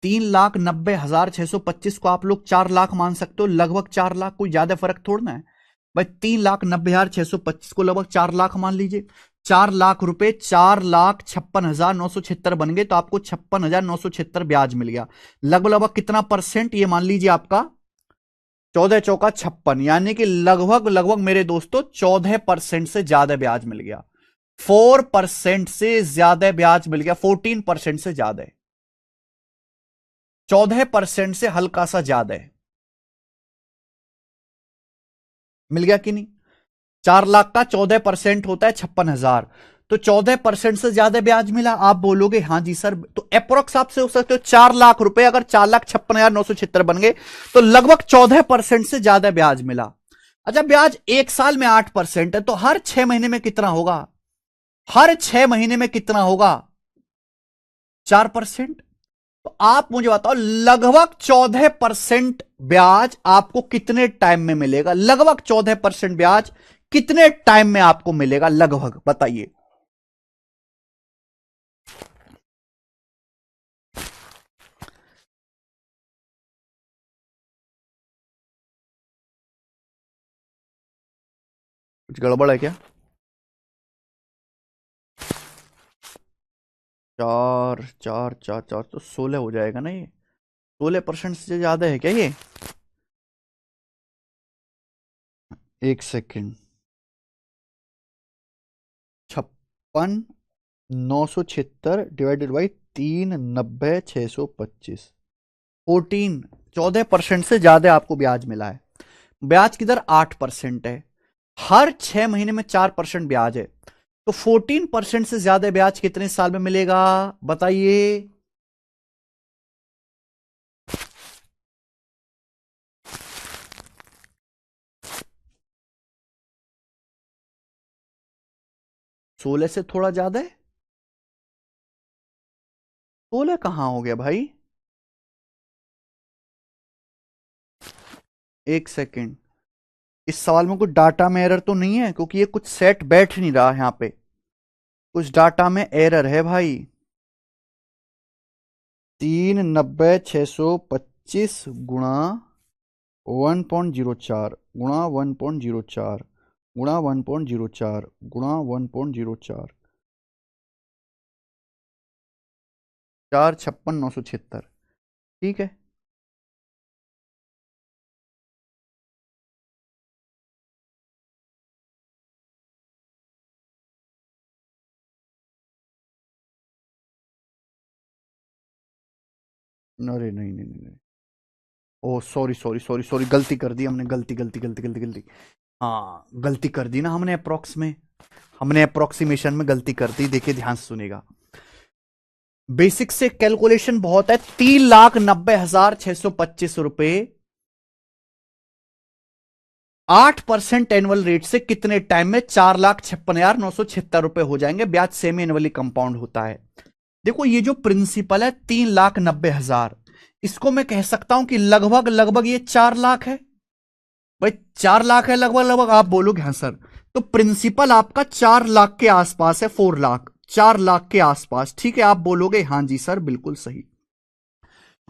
3,90,625 को आप लोग 4 लाख मान सकते हो, लगभग 4 लाख, कोई ज्यादा फर्क थोड़ा ना है भाई। 3,90,625 को लगभग 4 लाख मान लीजिए। 4 लाख रुपए 4,56,976 बन गए, तो आपको 56,976 ब्याज मिल गया। लगभग लगभग कितना परसेंट? ये मान लीजिए आपका 14 चौका 56, यानी कि लगभग लगभग मेरे दोस्तों 14% से ज्यादा ब्याज मिल गया। 4% से ज्यादा ब्याज मिल गया, 14% से ज्यादा है, 14% से हल्का सा ज्यादा है। मिल गया कि नहीं? 4 लाख का 14% होता है 56,000, तो 14% से ज्यादा ब्याज मिला। आप बोलोगे हाँ जी सर, तो अप्रोक्स आपसे हो सकते हो 4 लाख रुपए, अगर 4,56,976 बन गए तो लगभग 14% से ज्यादा ब्याज मिला। अच्छा, ब्याज एक साल में 8% है, तो हर 6 महीने में कितना होगा? हर 6 महीने में कितना होगा? 4%। तो आप मुझे बताओ लगभग 14% ब्याज आपको कितने टाइम में मिलेगा? लगभग 14% ब्याज कितने टाइम में आपको मिलेगा? लगभग बताइए। कुछ गड़बड़ है क्या? चार चार चार चार तो 16 हो जाएगा ना ये। 16% से ज्यादा है क्या ये? एक सेकेंड। 56,976 divided by 3,90,625। 14% से ज्यादा आपको ब्याज मिला है। ब्याज की दर 8% है। हर 6 महीने में 4% ब्याज है। तो 14% से ज्यादा ब्याज कितने साल में मिलेगा बताइए? 16 से थोड़ा ज्यादा है। 16 कहां हो गया भाई? एक सेकेंड। इस सवाल में कुछ डाटा में एरर तो नहीं है? क्योंकि ये कुछ सेट बैठ नहीं रहा यहां पे। कुछ डाटा में एरर है भाई। 3,90,625 गुणा 1.04 गुणा 1.04 गुणा 1.04 गुणा 1.04। 4,56,976। ठीक है। अरे नहीं नहीं नहीं नहीं। ओ सॉरी सॉरी सॉरी सॉरी, गलती कर दी हमने। गलती गलती गलती गलती गलती। हाँ गलती कर दी ना हमने अप्रोक्स में। हमने अप्रोक्सीमेशन में गलती कर दी। देखिए ध्यान से सुनेगा। बेसिक से कैलकुलेशन बहुत है। 3,90,625 रुपए 8% एनुअल रेट से कितने टाइम में 4,56,976 रुपए हो जाएंगे? ब्याज सेमी एनुअली कंपाउंड होता है। देखो ये जो प्रिंसिपल है 3,90,000, इसको मैं कह सकता हूं कि लगभग लगभग ये 4 लाख है। भाई 4 लाख है लगभग लगभग। आप बोलोगे हाँ सर। तो प्रिंसिपल आपका 4 लाख के आसपास है। 4 लाख, 4 लाख के आसपास। ठीक है, आप बोलोगे हाँ जी सर बिल्कुल सही।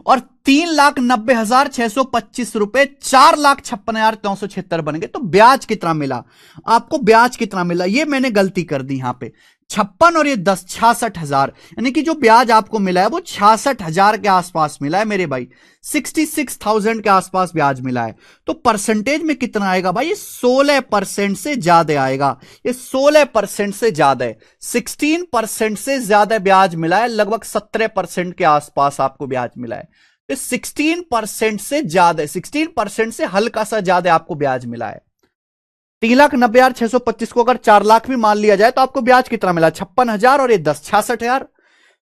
और 3,90,625 रुपए 4,56,976 बन गए। तो ब्याज कितना मिला आपको? ब्याज कितना मिला ये मैंने गलती कर दी यहां पे। 56 और ये 10, 66,000। यानी कि जो ब्याज आपको मिला है वो 66,000 के आसपास मिला है मेरे भाई। 66,000 के आसपास ब्याज मिला है। तो परसेंटेज में कितना आएगा भाई? ये 16% से ज्यादा आएगा। ये 16% से ज्यादा है। 16% से ज्यादा ब्याज मिला है। लगभग 17% के आसपास आपको ब्याज मिला है। तो 16% से ज्यादा, 16% से हल्का सा ज्यादा आपको ब्याज मिला है। 3,90,625 को अगर 4 लाख भी मान लिया जाए तो आपको ब्याज कितना मिला? 56,000 और ये 10, 66,000।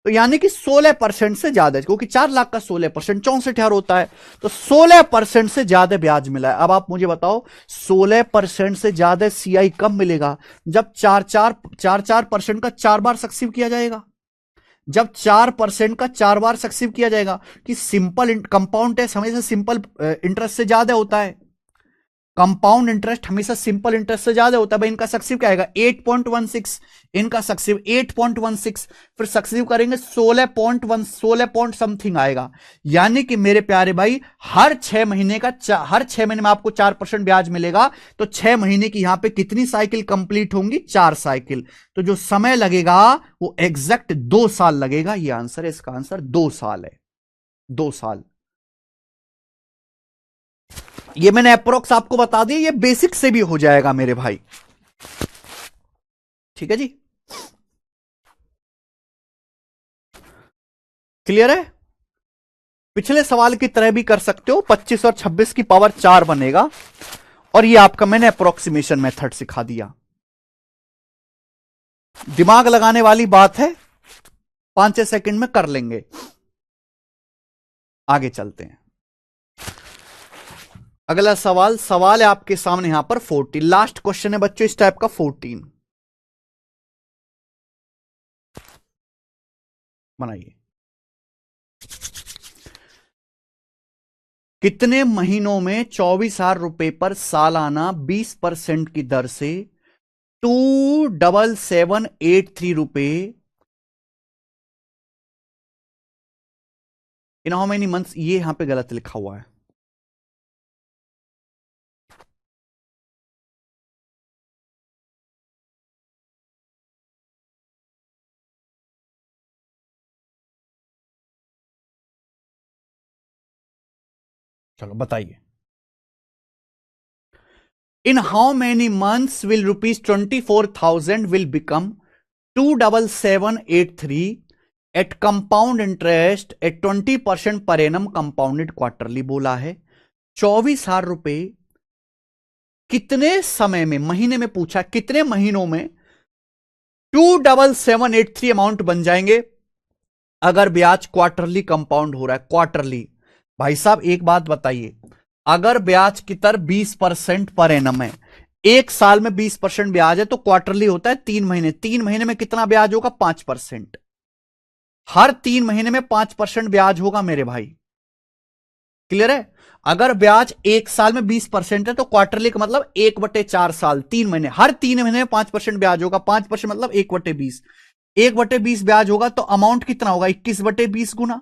तो यानी कि 16% से ज्यादा, क्योंकि 4 लाख का 16% 64,000 होता है। तो 16% से ज्यादा ब्याज मिला है। अब आप मुझे बताओ 16% से ज्यादा सीआई कब मिलेगा? जब 4% का 4 बार सक्सीव किया जाएगा। जब 4% का 4 बार सक्सीव किया जाएगा। कि सिंपल कंपाउंड टेस्ट हमेशा सिंपल इंटरेस्ट से ज्यादा होता है। कंपाउंड इंटरेस्ट हमेशा सिंपल इंटरेस्ट से ज्यादा होता है भाई। इनका सक्सिव क्या आएगा? 8.16। इनका सक्सिव 8.16। फिर सक्सिव करेंगे 16.1, 16 पॉइंट समथिंग आएगा। यानी कि मेरे प्यारे भाई हर 6 महीने का हर 6 महीने में आपको 4% ब्याज मिलेगा। तो 6 महीने की यहां पे कितनी साइकिल कंप्लीट होंगी? 4 साइकिल। तो जो समय लगेगा वो एग्जैक्ट 2 साल लगेगा। ये आंसर है, इसका आंसर 2 साल है। 2 साल। ये मैंने अप्रोक्स आपको बता दिया। ये बेसिक से भी हो जाएगा मेरे भाई। ठीक है जी। क्लियर है? पिछले सवाल की तरह भी कर सकते हो। 25 और 26 की पावर 4 बनेगा। और ये आपका मैंने अप्रोक्सीमेशन मेथड सिखा दिया। दिमाग लगाने वाली बात है। 5-6 सेकंड में कर लेंगे। आगे चलते हैं। अगला सवाल, सवाल है आपके सामने यहां पर 14। लास्ट क्वेश्चन है बच्चों इस टाइप का। 14 बनाइए। कितने महीनों में 24,000 रुपए पर सालाना 20% की दर से 2,7783 रुपए इन हाउ मेनी मंथ्स? ये यहां पे गलत लिखा हुआ है। चलो बताइए, in how many months will ₹24,000 will become 27783 at compound interest at 20% पर एनम कंपाउंडेड क्वार्टरली बोला है। 24,000 रुपए कितने समय में, महीने में पूछा, कितने महीनों में 27783 अमाउंट बन जाएंगे अगर ब्याज क्वार्टरली कंपाउंड हो रहा है। क्वार्टरली भाई साहब एक बात बताइए, अगर ब्याज की दर 20% पर एनम है, एक साल में 20% ब्याज है, तो क्वार्टरली होता है 3 महीने। 3 महीने में कितना ब्याज होगा? 5%। हर 3 महीने में 5% ब्याज होगा मेरे भाई। क्लियर है? अगर ब्याज एक साल में 20% है तो क्वार्टरली का मतलब 1/4 साल, 3 महीने, हर 3 महीने में 5% ब्याज होगा। 5% मतलब 1/20, 1/20 ब्याज होगा तो अमाउंट कितना होगा? 21/20 गुना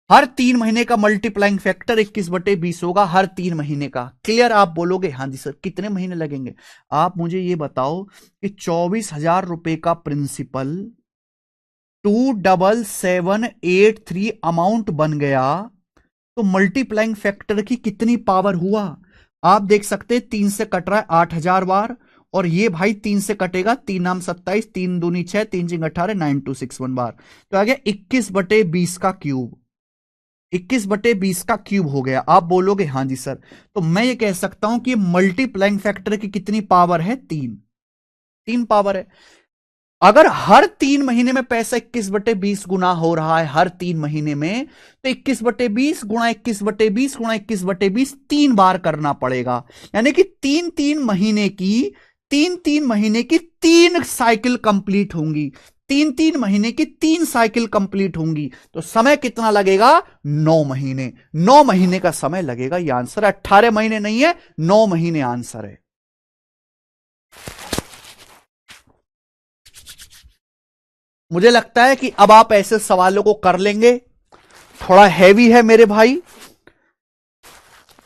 हर 3 महीने का मल्टीप्लाइंग फैक्टर 21/20 होगा हर 3 महीने का। क्लियर? आप बोलोगे हाँ जी सर कितने महीने लगेंगे। आप मुझे ये बताओ कि 24,000 रुपए का प्रिंसिपल 27783 अमाउंट बन गया तो मल्टीप्लाइंग फैक्टर की कितनी पावर हुआ? आप देख सकते हैं 3 से कट रहा है 8,000 बार, और ये भाई 3 से कटेगा, 3 नाम 27, 3 दूनी 6, 3 चिंग 18, 9261 बार, तो आ गया 21/20 का क्यूब। 21/20 का क्यूब हो गया। आप बोलोगे हाँ जी सर, तो मैं ये कह सकता हूं कि मल्टीप्लाइंग फैक्टर की कितनी पावर है? 3 पावर है। अगर हर 3 महीने में पैसा 21/20 गुना हो रहा है हर 3 महीने में, तो 21/20 गुणा 21/20 गुणा 21/20 3 बार करना पड़ेगा। यानी कि 3 3 साइकिल कंप्लीट होंगी। 3 महीने की 3 साइकिल कंप्लीट होंगी, तो समय कितना लगेगा? 9 महीने। 9 महीने का समय लगेगा। यह आंसर 18 महीने नहीं है, 9 महीने आंसर है। मुझे लगता है कि अब आप ऐसे सवालों को कर लेंगे। थोड़ा हैवी है मेरे भाई,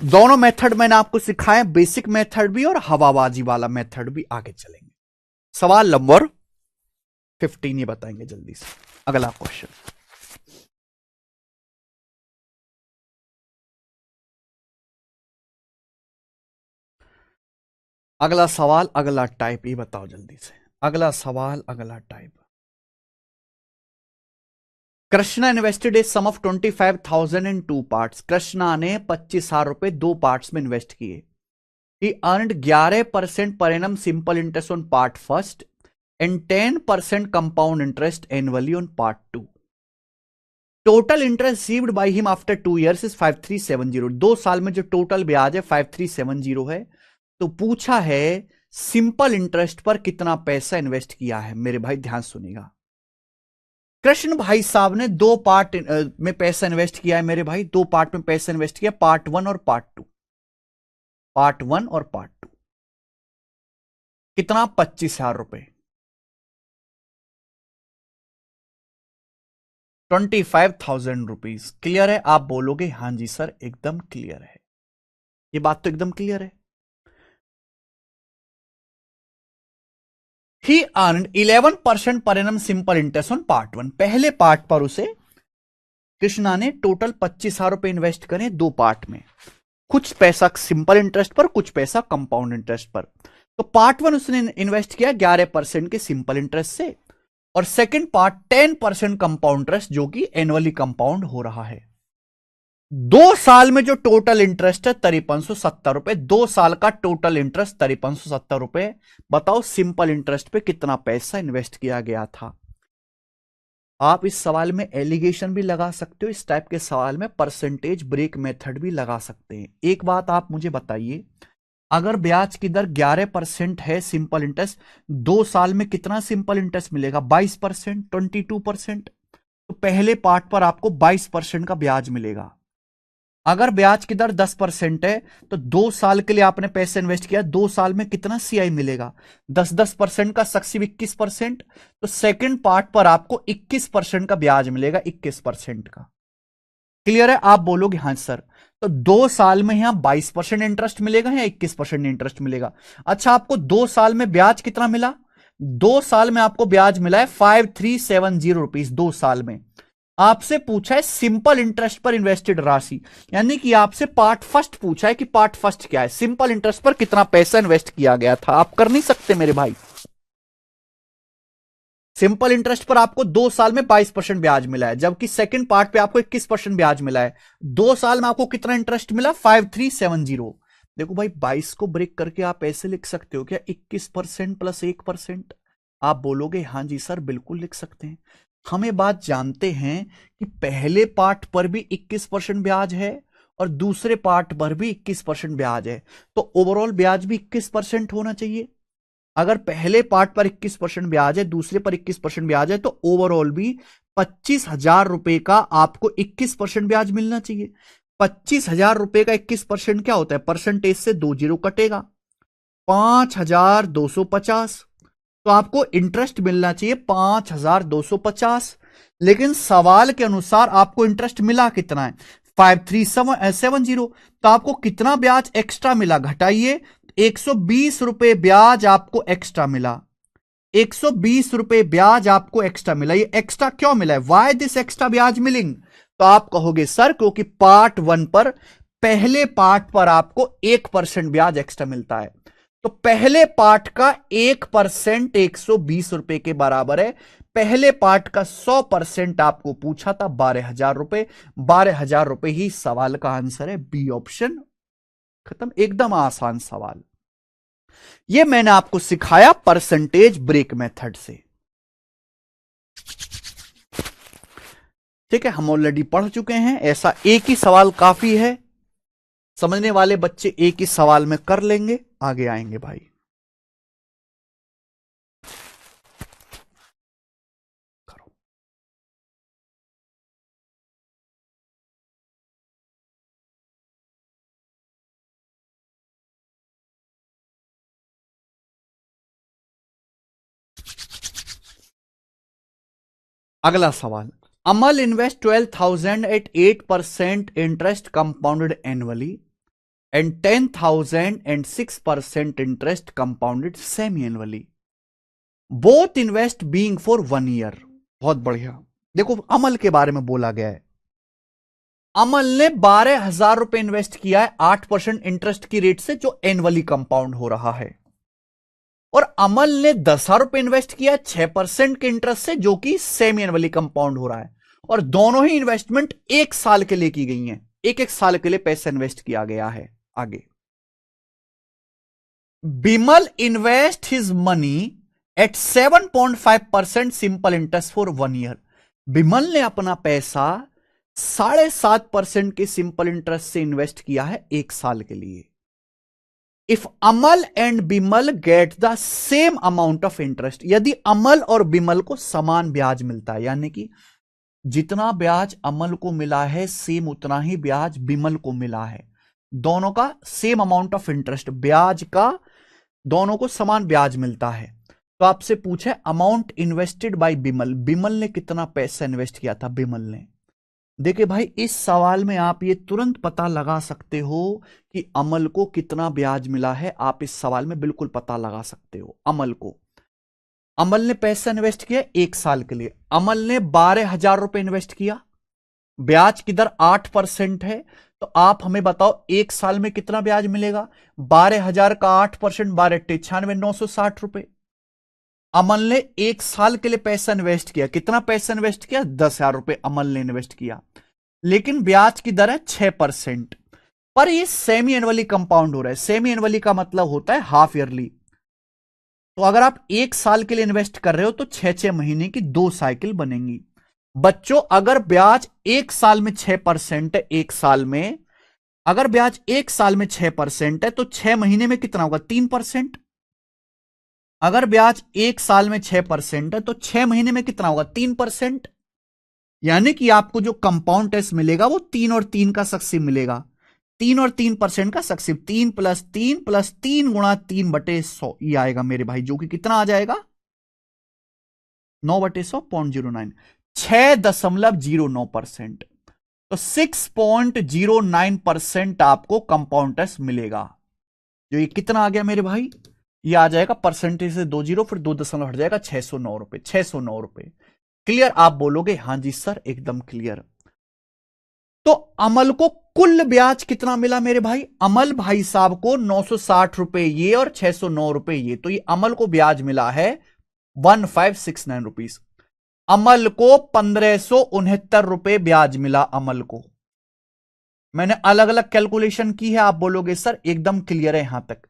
दोनों मेथड मैंने आपको सिखाए, बेसिक मेथड भी और हवाबाजी वाला मेथड भी। आगे चलेंगे, सवाल नंबर 15 ये बताएंगे जल्दी से। अगला क्वेश्चन, अगला सवाल, अगला टाइप, ये बताओ जल्दी से। अगला सवाल, अगला type. Krishna invested a sum of 25,000 in 2 parts. Krishna ने 25,000 रुपए 2 पार्ट्स में इन्वेस्ट किए। He earned 11% per annum simple interest on part first and 10% compound interest annually on part 2। Total interest received by him after 2 years is 5370। 2 साल में जो total ब्याज है 5370 है। तो पूछा है सिंपल इंटरेस्ट पर कितना पैसा इन्वेस्ट किया है। मेरे भाई ध्यान सुनिएगा, कृष्ण भाई साहब ने 2 पार्ट में पैसा इन्वेस्ट किया है। मेरे भाई 2 पार्ट में पैसा इन्वेस्ट किया, पार्ट 1 और पार्ट 2। पार्ट 1 और पार्ट 2 कितना? 25,000 रुपए, 25,000 रुपीज। क्लियर है? आप बोलोगे हाँ जी सर एकदम क्लियर है। ये बात तो एकदम क्लियर है। ही earn 11% per annum simple interest on part 1। पहले पार्ट पर उसे कृष्णा ने टोटल 25,000 रुपए इन्वेस्ट करे 2 पार्ट में, कुछ पैसा सिंपल इंटरेस्ट पर, कुछ पैसा कंपाउंड इंटरेस्ट पर। तो पार्ट 1 उसने इन्वेस्ट किया 11% के सिंपल इंटरेस्ट से, और सेकंड पार्ट 10% कंपाउंड इंटरेस्ट जो कि एनुअली कंपाउंड हो रहा है। 2 साल में जो टोटल इंटरेस्ट है 5370 रुपए। 2 साल का टोटल इंटरेस्ट 5370 रुपए। बताओ सिंपल इंटरेस्ट पे कितना पैसा इन्वेस्ट किया गया था। आप इस सवाल में एलिगेशन भी लगा सकते हो, इस टाइप के सवाल में परसेंटेज ब्रेक मेथड भी लगा सकते हैं। एक बात आप मुझे बताइए, अगर ब्याज की दर 11% है सिंपल इंटरेस्ट, 2 साल में कितना सिंपल इंटरेस्ट मिलेगा? 22%, 22%। तो पहले पार्ट पर आपको 22% का ब्याज मिलेगा। अगर ब्याज की दर 10% है तो 2 साल के लिए आपने पैसे इन्वेस्ट किया, 2 साल में कितना सीआई मिलेगा? 10% का सक्सिव 21%। तो सेकंड पार्ट पर आपको 21% का ब्याज मिलेगा, 21% का। क्लियर है? आप बोलोगे हाँ सर, तो 2 साल में यहां 22% इंटरेस्ट मिलेगा या 21% इंटरेस्ट मिलेगा? अच्छा, आपको 2 साल में ब्याज कितना मिला? 2 साल में आपको ब्याज मिला है 5370 रुपीज 2 साल में। आपसे पूछा है सिंपल इंटरेस्ट पर इन्वेस्टेड राशि, यानी कि आपसे पार्ट फर्स्ट पूछा है कि पार्ट फर्स्ट क्या है, सिंपल इंटरेस्ट पर कितना पैसा इन्वेस्ट किया गया था। आप कर नहीं सकते मेरे भाई। सिंपल इंटरेस्ट पर आपको 2 साल में 22% ब्याज मिला है, जबकि सेकंड पार्ट पे आपको 21% ब्याज मिला है। 2 साल में आपको कितना इंटरेस्ट मिला? 5370। देखो भाई 22 को ब्रेक करके आप ऐसे लिख सकते हो क्या, 21% प्लस 1%? आप बोलोगे हाँ जी सर बिल्कुल लिख सकते हैं। हम ये बात जानते हैं कि पहले पार्ट पर भी 21% ब्याज है और दूसरे पार्ट पर भी 21% ब्याज है, तो ओवरऑल ब्याज भी 21% होना चाहिए। अगर पहले पार्ट पर 21% ब्याज है, दूसरे पर 21% ब्याज है, तो ओवरऑल भी 25,000 रुपए का आपको 21% ब्याज मिलना चाहिए। 25,000 रुपए का 21% क्या होता है? परसेंटेज से 2 जीरो कटेगा, 5,250। तो आपको इंटरेस्ट मिलना चाहिए 5,250। लेकिन सवाल के अनुसार आपको इंटरेस्ट मिला कितना है? 5370। तो आपको कितना ब्याज एक्स्ट्रा मिला? घटाइए, 120 रुपए ब्याज आपको एक्स्ट्रा मिला। 120 रुपए ब्याज आपको एक्स्ट्रा मिला। ये एक्स्ट्रा क्यों मिला है? वाई दिस एक्स्ट्रा ब्याज मिलिंग? तो आप कहोगे सर क्योंकि पार्ट वन पर, पहले पार्ट पर आपको 1% ब्याज एक्स्ट्रा मिलता है। तो पहले पार्ट का 1% 120 रुपए के बराबर है। पहले पार्ट का 100% आपको पूछा था 12,000 रुपए। 12,000 रुपए ही सवाल का आंसर है, बी ऑप्शन। खत्म, एकदम आसान सवाल। यह मैंने आपको सिखाया परसेंटेज ब्रेक मेथड से। ठीक है, हम ऑलरेडी पढ़ चुके हैं, ऐसा एक ही सवाल काफी है। समझने वाले बच्चे एक ही सवाल में कर लेंगे, आगे आएंगे भाई। करो। अगला सवाल, Amal invest 12,000 at 8% interest compounded annually and 10,000 and 6% interest compounded semi annually, both invest being for 1 year. बहुत बढ़िया। देखो अमल के बारे में बोला गया है। अमल ने 12,000 रुपए इन्वेस्ट किया है 8% इंटरेस्ट की रेट से, जो एनुअली कंपाउंड हो रहा है। और अमल ने 10,000 रुपए इन्वेस्ट किया 6% के इंटरेस्ट से, जो कि सेमी एनुअली कंपाउंड हो रहा है। और दोनों ही इन्वेस्टमेंट 1 साल के लिए की गई हैं, 1-1 साल के लिए पैसा इन्वेस्ट किया गया है। आगे, Bimal invest his money at 7.5% simple interest for 1 year. Bimal ने अपना पैसा 7.5% के सिंपल इंटरेस्ट से इन्वेस्ट किया है 1 साल के लिए। If Amal and Bimal get the same amount of interest, यदि अमल और बिमल को समान ब्याज मिलता है, यानी कि जितना ब्याज अमल को मिला है सेम उतना ही ब्याज बिमल को मिला है, दोनों का सेम अमाउंट ऑफ इंटरेस्ट, ब्याज का दोनों को समान ब्याज मिलता है, तो आपसे पूछे amount invested bye Bimal, Bimal ने कितना पैसा इन्वेस्ट किया था? बिमल ने, देखिए भाई इस सवाल में आप ये तुरंत पता लगा सकते हो कि अमल को कितना ब्याज मिला है। आप इस सवाल में बिल्कुल पता लगा सकते हो अमल को। अमल ने पैसा इन्वेस्ट किया 1 साल के लिए, अमल ने 12,000 रुपए इन्वेस्ट किया, ब्याज की दर 8% है, तो आप हमें बताओ 1 साल में कितना ब्याज मिलेगा? 12,000 का 8%, 12,96,960 रुपए। अमल ने 1 साल के लिए पैसा इन्वेस्ट किया, कितना पैसा इन्वेस्ट किया? 10,000 रुपए अमल ने इन्वेस्ट किया, लेकिन ब्याज की दर है 6%। पर ये सेमी एनुअली कंपाउंड हो रहा है। सेमी एनुअली का मतलब होता है हाफ ईयरली। तो अगर आप 1 साल के लिए इन्वेस्ट कर रहे हो तो 6-6 महीने की 2 साइकिल बनेंगी। बच्चों अगर ब्याज 1 साल में 6% है, 1 साल में अगर ब्याज 1 साल में 6% है, तो 6 महीने में कितना होगा? 3%। अगर ब्याज 1 साल में 6% है, तो 6 महीने में कितना होगा? 3%। यानी कि आपको जो कंपाउंड टेस्ट मिलेगा वो 3 और 3 का सक्सेसिव मिलेगा, 3 और 3% का सक्सेसिव, 3 + 3 + 3 गुणा 3/100 ये आएगा मेरे भाई, जो कि कितना आ जाएगा? 9/100 0.09, 6.09%। तो 6.09% आपको कंपाउंड टेस्ट मिलेगा। जो ये कितना आ गया मेरे भाई? ये आ जाएगा परसेंटेज से 2 जीरो, फिर 2 दशमलव हट जाएगा, 609 रुपए। 609 रुपए क्लियर? आप बोलोगे हाँ जी सर एकदम क्लियर। तो अमल को कुल ब्याज कितना मिला मेरे भाई? अमल भाई साहब को 960 रुपए ये और 609 रुपए ये, तो ये अमल को ब्याज मिला है 1569 रुपीज। अमल को 1569 रुपए ब्याज मिला। अमल को मैंने अलग अलग कैलकुलेशन की है, आप बोलोगे सर एकदम क्लियर है यहां तक।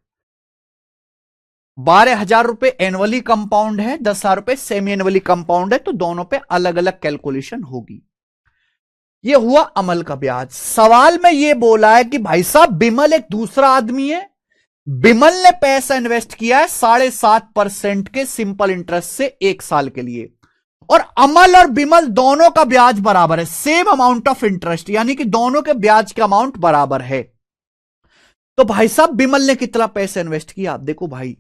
12,000 रुपए एनुअली कंपाउंड है, 10,000 रुपए सेमी एनुअली कंपाउंड है, तो दोनों पे अलग अलग कैलकुलेशन होगी। ये हुआ अमल का ब्याज। सवाल में ये बोला है कि भाई साहब बिमल एक दूसरा आदमी है, बिमल ने पैसा इन्वेस्ट किया है 7.5% के सिंपल इंटरेस्ट से 1 साल के लिए, और अमल और बिमल दोनों का ब्याज बराबर है, सेम अमाउंट ऑफ इंटरेस्ट, यानी कि दोनों के ब्याज का अमाउंट बराबर है। तो भाई साहब बिमल ने कितना पैसा इन्वेस्ट किया? आप देखो भाई,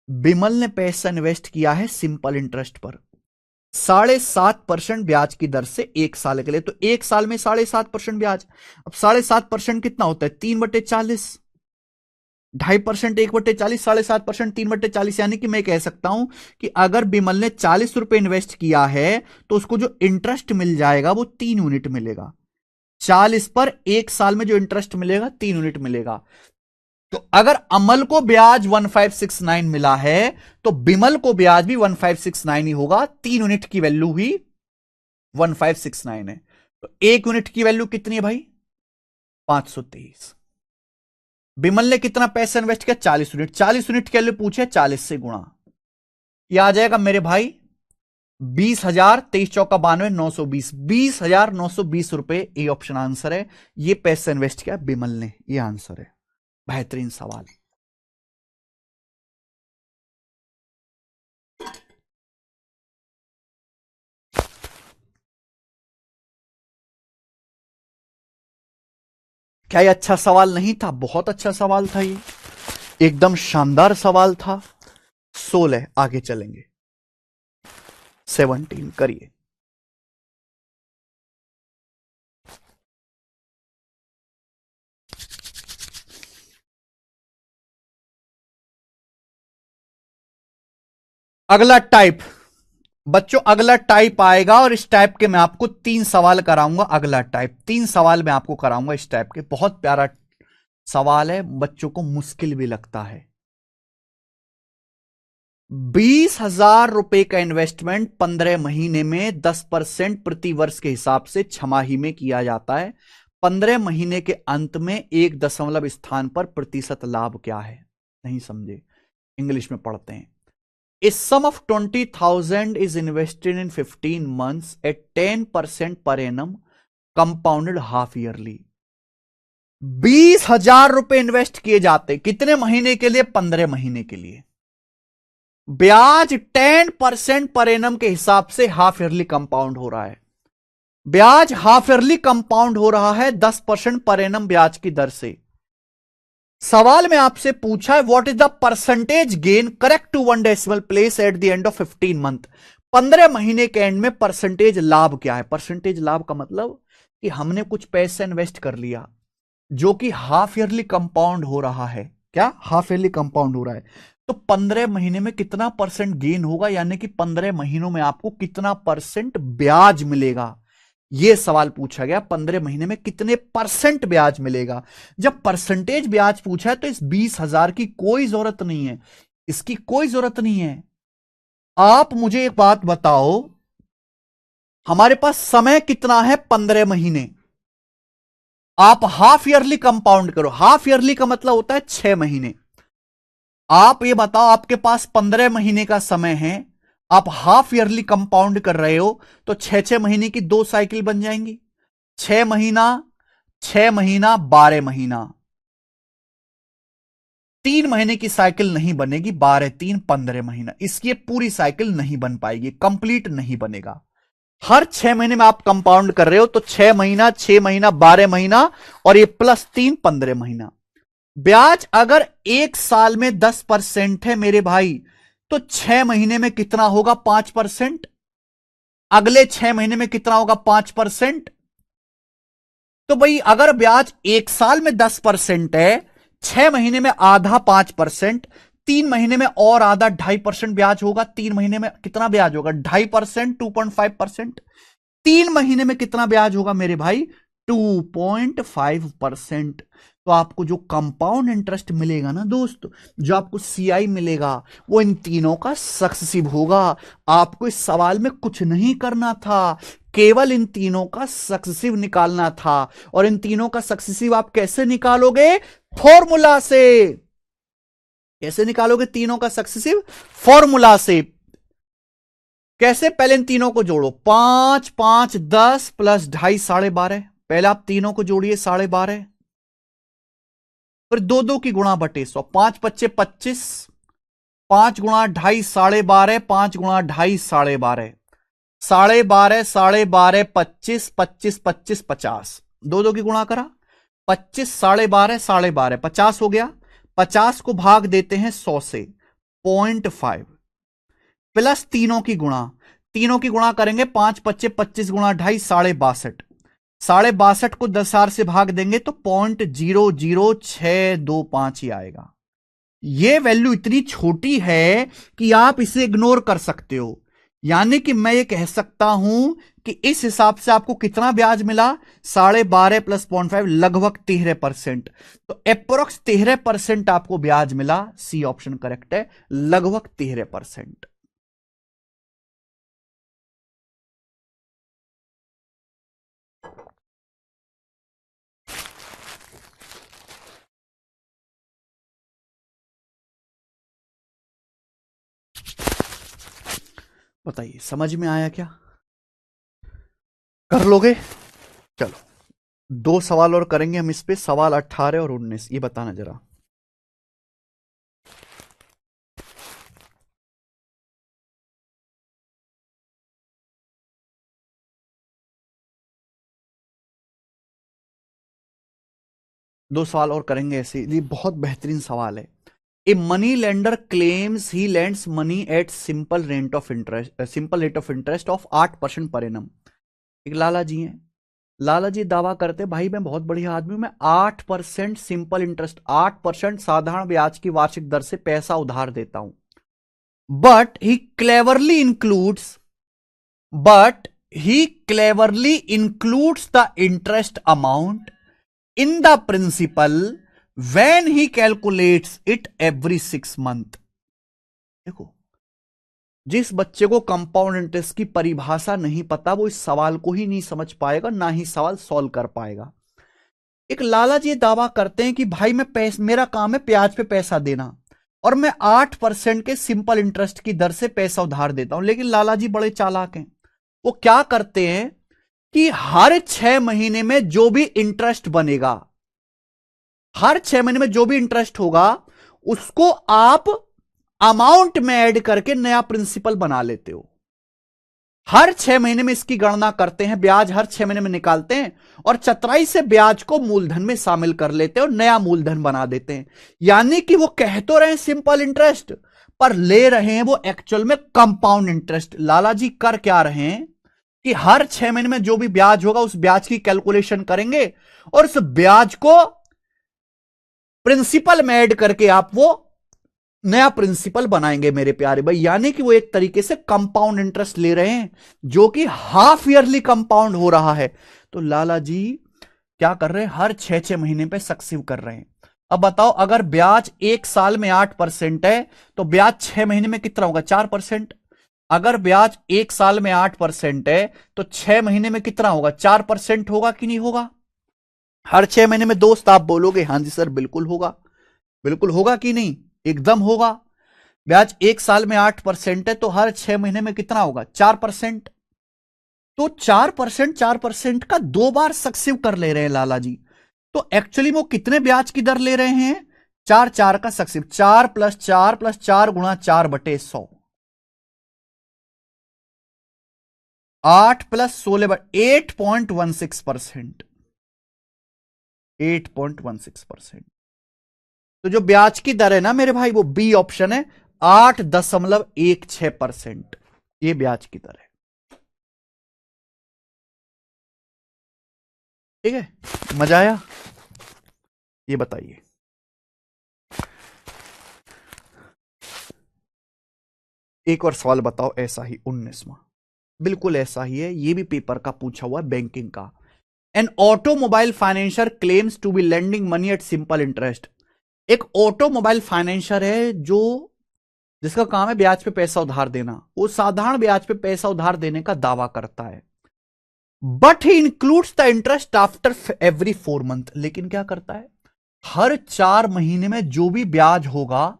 बिमल ने पैसा इन्वेस्ट किया है सिंपल इंटरेस्ट पर 7.5% ब्याज की दर से 1 साल के लिए, तो 1 साल में 7.5% ब्याज। अब 7.5% कितना होता है? 3/40, 2.5% 1/40, 7.5% 3/40, यानी कि मैं कह सकता हूं कि अगर बिमल ने 40 रुपए इन्वेस्ट किया है तो उसको जो इंटरेस्ट मिल जाएगा वो 3 यूनिट मिलेगा। 40 पर 1 साल में जो इंटरेस्ट मिलेगा 3 यूनिट मिलेगा। तो अगर अमल को ब्याज 1569 मिला है तो बिमल को ब्याज भी 1569 ही होगा। 3 यूनिट की वैल्यू ही 1569 है, तो 1 यूनिट की वैल्यू कितनी है भाई? 523। बिमल ने कितना पैसा इन्वेस्ट किया? 40 यूनिट। 40 यूनिट के लिए पूछे, 40 से गुणा, यह आ जाएगा मेरे भाई 20,000, 23 चौका 92, 920, 20,920 रुपए। ये ऑप्शन आंसर है। ये पैसा इन्वेस्ट किया बिमल ने, ये आंसर है। बेहतरीन सवाल। क्या ये अच्छा सवाल नहीं था? बहुत अच्छा सवाल था ये, एकदम शानदार सवाल था। 16 आगे चलेंगे, 17 करिए। अगला टाइप बच्चों, अगला टाइप आएगा और इस टाइप के मैं आपको 3 सवाल कराऊंगा। अगला टाइप 3 सवाल मैं आपको कराऊंगा इस टाइप के। बहुत प्यारा सवाल है, बच्चों को मुश्किल भी लगता है। 20,000 रुपए का इन्वेस्टमेंट 15 महीने में 10% प्रति वर्ष के हिसाब से छमाही में किया जाता है। 15 महीने के अंत में 1 दशमलव स्थान पर प्रतिशत लाभ क्या है? नहीं समझे? इंग्लिश में पढ़ते हैं। A sum of 20,000 is invested in 15 months at 10% per annum, compounded half yearly. 20,000 रुपए इन्वेस्ट किए जाते, कितने महीने के लिए? 15 महीने के लिए। ब्याज 10% पर एनम के हिसाब से हाफ ईयरली कंपाउंड हो रहा है। ब्याज हाफ ईयरली कंपाउंड हो रहा है 10% पर एनम ब्याज की दर से। सवाल में आपसे पूछा है what is the percentage gain correct to 1 decimal place at the end of 15 month. 15 महीने के एंड में परसेंटेज लाभ क्या है? परसेंटेज लाभ का मतलब कि हमने कुछ पैसा इन्वेस्ट कर लिया जो कि हाफ ईयरली कंपाउंड हो रहा है। क्या? हाफ ईयरली कंपाउंड हो रहा है। तो 15 महीने में कितना परसेंट गेन होगा, यानी कि 15 महीनों में आपको कितना परसेंट ब्याज मिलेगा, यह सवाल पूछा गया। 15 महीने में कितने परसेंट ब्याज मिलेगा। जब परसेंटेज ब्याज पूछा है तो इस 20,000 की कोई जरूरत नहीं है, इसकी कोई जरूरत नहीं है। आप मुझे एक बात बताओ, हमारे पास समय कितना है? 15 महीने। आप हाफ ईयरली कंपाउंड करो। हाफ ईयरली का मतलब होता है 6 महीने। आप ये बताओ, आपके पास 15 महीने का समय है, आप हाफ ईयरली कंपाउंड कर रहे हो, तो 6 महीने की 2 साइकिल बन जाएंगी। 6 महीना 6 महीना 12 महीना, 3 महीने की साइकिल नहीं बनेगी। 12 3 15 महीना, इसकी पूरी साइकिल नहीं बन पाएगी, कंप्लीट नहीं बनेगा। हर 6 महीने में आप कंपाउंड कर रहे हो, तो 6 महीना 6 महीना 12 महीना और ये प्लस 3 15 महीना। ब्याज अगर 1 साल में 10% है मेरे भाई, तो 6 महीने में कितना होगा? 5%। अगले 6 महीने में कितना होगा? 5%। तो भाई अगर ब्याज 1 साल में 10% है, 6 महीने में आधा 5%, 3 महीने में और आधा 2.5% ब्याज होगा। 3 महीने में कितना ब्याज होगा? 2.5%, 2.5%। 3 महीने में कितना ब्याज होगा मेरे भाई? 2.5%। तो आपको जो कंपाउंड इंटरेस्ट मिलेगा ना दोस्त, जो आपको सीआई मिलेगा, वो इन तीनों का सक्सेसिव होगा। आपको इस सवाल में कुछ नहीं करना था, केवल इन तीनों का सक्सेसिव निकालना था। और इन तीनों का सक्सेसिव आप कैसे निकालोगे? फॉर्मूला से। कैसे निकालोगे तीनों का सक्सेसिव? फॉर्मूला से। कैसे? पहले इन तीनों को जोड़ो। 5 5 10 प्लस 2.5 12.5। पहले आप तीनों को जोड़िए 12.5। फिर दो दो की गुणा बटे 100। 5 पच्चे 25, 5 गुणा 2.5 12.5, 5 गुणा 2.5 12.5, 12.5 12.5 25, 25 25 50। दो दो की गुणा करा, 25 12.5 12.5 50 हो गया। 50 को भाग देते हैं 100 से, 0.5 प्लस तीनों की गुणा। तीनों की गुणा करेंगे, 5 पच्चे 25 गुणा 2.5 62। 62 को 10 से भाग देंगे तो 0.00625 ही आएगा। ये वैल्यू इतनी छोटी है कि आप इसे इग्नोर कर सकते हो। यानी कि मैं ये कह सकता हूं कि इस हिसाब से आपको कितना ब्याज मिला? 12.5 प्लस 0.5 लगभग 13%। तो अप्रोक्स 13% आपको ब्याज मिला। सी ऑप्शन करेक्ट है, लगभग 13%। बताइए समझ में आया क्या? कर लोगे? चलो 2 सवाल और करेंगे हम इस पे, सवाल 18 और 19। ये बताना जरा। दो सवाल और करेंगे ऐसे, ये बहुत बेहतरीन सवाल है। A money lender claims he lends money at simple rate of interest of 8% per annum. एक लाला जी हैं। लाला जी दावा करते, भाई मैं बहुत बढ़िया आदमी हूं, मैं 8% सिंपल इंटरेस्ट, 8% साधारण ब्याज की वार्षिक दर से पैसा उधार देता हूं। But he cleverly includes but he cleverly includes the interest amount in the principal when he calculates it every 6 months। देखो, जिस बच्चे को कंपाउंड इंटरेस्ट की परिभाषा नहीं पता, वो इस सवाल को ही नहीं समझ पाएगा, ना ही सवाल सॉल्व कर पाएगा। एक लाला जी दावा करते हैं कि भाई मेरा काम है ब्याज पे पैसा देना, और मैं 8% के सिंपल इंटरेस्ट की दर से पैसा उधार देता हूं। लेकिन लाला जी बड़े चालाक हैं। वो क्या करते हैं कि हर 6 महीने में जो भी इंटरेस्ट बनेगा, हर 6 महीने में जो भी इंटरेस्ट होगा, उसको आप अमाउंट में ऐड करके नया प्रिंसिपल बना लेते हो। हर 6 महीने में इसकी गणना करते हैं, ब्याज हर 6 महीने में निकालते हैं, और चतुराई से ब्याज को मूलधन में शामिल कर लेते हैं और नया मूलधन बना देते हैं। यानी कि वो कह तो रहे हैं सिंपल इंटरेस्ट, पर ले रहे हैं वो एक्चुअल में कंपाउंड इंटरेस्ट। लाला जी कर क्या रहे हैं कि हर 6 महीने में जो भी ब्याज होगा, उस ब्याज की कैलकुलेशन करेंगे और उस ब्याज को प्रिंसिपल में ऐड करके आप वो नया प्रिंसिपल बनाएंगे मेरे प्यारे भाई। यानी कि वो एक तरीके से कंपाउंड इंटरेस्ट ले रहे हैं, जो कि हाफ ईयरली कंपाउंड हो रहा है। तो लाला जी क्या कर रहे हैं? हर 6 6 महीने पे सक्सेसिव कर रहे हैं। अब बताओ, अगर ब्याज 1 साल में 8% है, तो ब्याज 6 महीने में कितना होगा? 4%। अगर ब्याज 1 साल में 8% है, तो 6 महीने में कितना होगा? 4% होगा कि नहीं होगा? हर 6 महीने में दोस्त आप बोलोगे हां जी सर बिल्कुल होगा। बिल्कुल होगा कि नहीं? एकदम होगा। ब्याज 1 साल में 8% है, तो हर 6 महीने में कितना होगा? 4%। तो 4%, 4% का 2 बार सक्सेसिव कर ले रहे हैं लाला जी। तो एक्चुअली वो कितने ब्याज की दर ले रहे हैं? 4 4 का सक्सेसिव। 4 प्लस 4 प्लस 4 गुणा 4/100। 8 प्लस 16 8.16%। 8.16%। तो जो ब्याज की दर है ना मेरे भाई, वो बी ऑप्शन है, 8.16%। ये ब्याज की दर है। ठीक है, मजा आया? ये बताइए। एक और सवाल बताओ ऐसा ही 19वां, बिल्कुल ऐसा ही है, ये भी पेपर का पूछा हुआ है बैंकिंग का। An automobile financer claims to be lending money at simple interest. एक ऑटोमोबाइल फाइनेंसर है जो जिसका काम है ब्याज पे पैसा उधार देना, वो साधारण ब्याज पे पैसा उधार देने का दावा करता है, but he includes the interest after every 4 month. लेकिन क्या करता है, हर 4 महीने में जो भी ब्याज होगा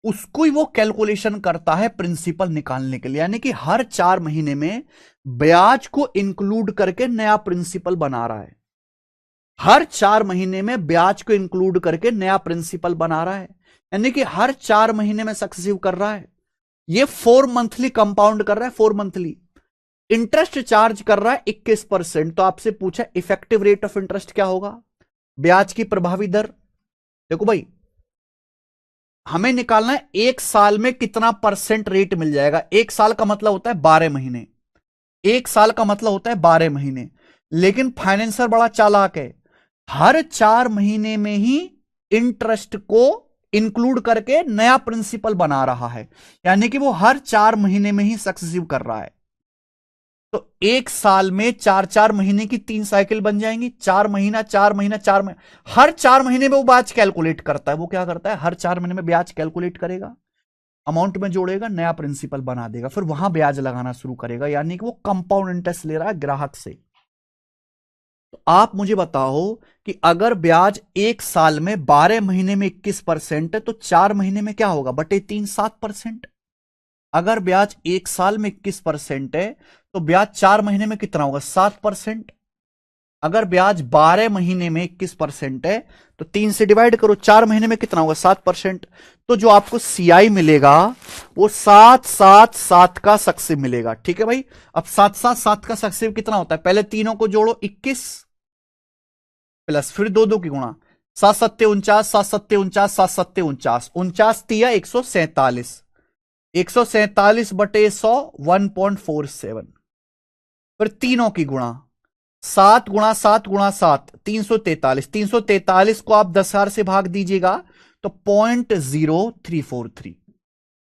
उसको ही वो कैलकुलेशन करता है प्रिंसिपल निकालने के लिए, यानी कि हर 4 महीने में ब्याज को इंक्लूड करके नया प्रिंसिपल बना रहा है। हर 4 महीने में ब्याज को इंक्लूड करके नया प्रिंसिपल बना रहा है, यानी कि हर 4 महीने में सक्सेसिव कर रहा है। ये 4 मंथली कंपाउंड कर रहा है, 4 मंथली इंटरेस्ट चार्ज कर रहा है 21%। तो आपसे पूछा इफेक्टिव रेट ऑफ इंटरेस्ट क्या होगा, ब्याज की प्रभावी दर। देखो भाई, हमें निकालना है 1 साल में कितना परसेंट रेट मिल जाएगा। 1 साल का मतलब होता है 12 महीने, 1 साल का मतलब होता है 12 महीने। लेकिन फाइनेंसर बड़ा चालाक है, हर 4 महीने में ही इंटरेस्ट को इंक्लूड करके नया प्रिंसिपल बना रहा है, यानी कि वो हर 4 महीने में ही सक्सेसिव कर रहा है। तो 1 साल में 4 4 महीने की 3 साइकिल बन जाएंगी, 4 महीना 4 महीना 4 महीना, हर 4 महीने में वो ब्याज कैलकुलेट करता है। वो क्या करता है, हर 4 महीने में ब्याज कैलकुलेट करेगा, अमाउंट में जोड़ेगा, नया प्रिंसिपल बना देगा, फिर वहां ब्याज लगाना शुरू करेगा, यानी कि वो कंपाउंड इंटरेस्ट ले रहा है ग्राहक से। तो आप मुझे बताओ कि अगर ब्याज 1 साल में 12 महीने में 21% है तो 4 महीने में क्या होगा, बटे 3 7%। अगर ब्याज 1 साल में 21% है तो ब्याज 4 महीने में कितना होगा, 7%। अगर ब्याज 12 महीने में 21% है तो 3 से डिवाइड करो, 4 महीने में कितना होगा, 7%। तो जो आपको सीआई मिलेगा वो 7 7 7 का सक्सेसिव मिलेगा। ठीक है भाई, अब 7 7 7 का सक्सेसिव कितना होता है, पहले तीनों को जोड़ो, 21 प्लस फिर 2 2 की गुणा, 7 7 49, 7 7 49, 7 7 49, 49 तिया 147, 147 बटे 100 1.47, फिर तीनों की गुणा, 7 गुणा 7 गुणा 7 343, 343 को आप 10,000 से भाग दीजिएगा तो 0.0343,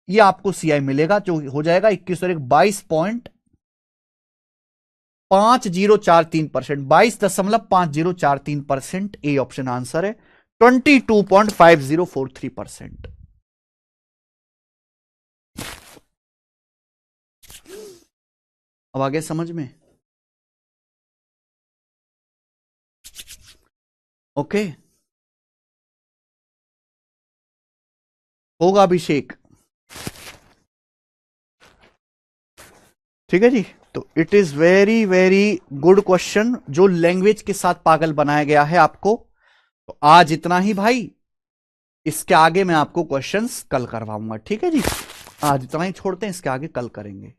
ये आपको सीआई मिलेगा, जो हो जाएगा 21 और 22.5043%, 22.5043%। ए ऑप्शन आंसर है, 22.5043%। अब आगे समझ में, ओके होगा अभिषेक, ठीक है जी। तो it is very very good question, जो लैंग्वेज के साथ पागल बनाया गया है आपको। तो आज इतना ही भाई, इसके आगे मैं आपको क्वेश्चंस कल करवाऊंगा, ठीक है जी। आज इतना ही छोड़ते हैं, इसके आगे कल करेंगे।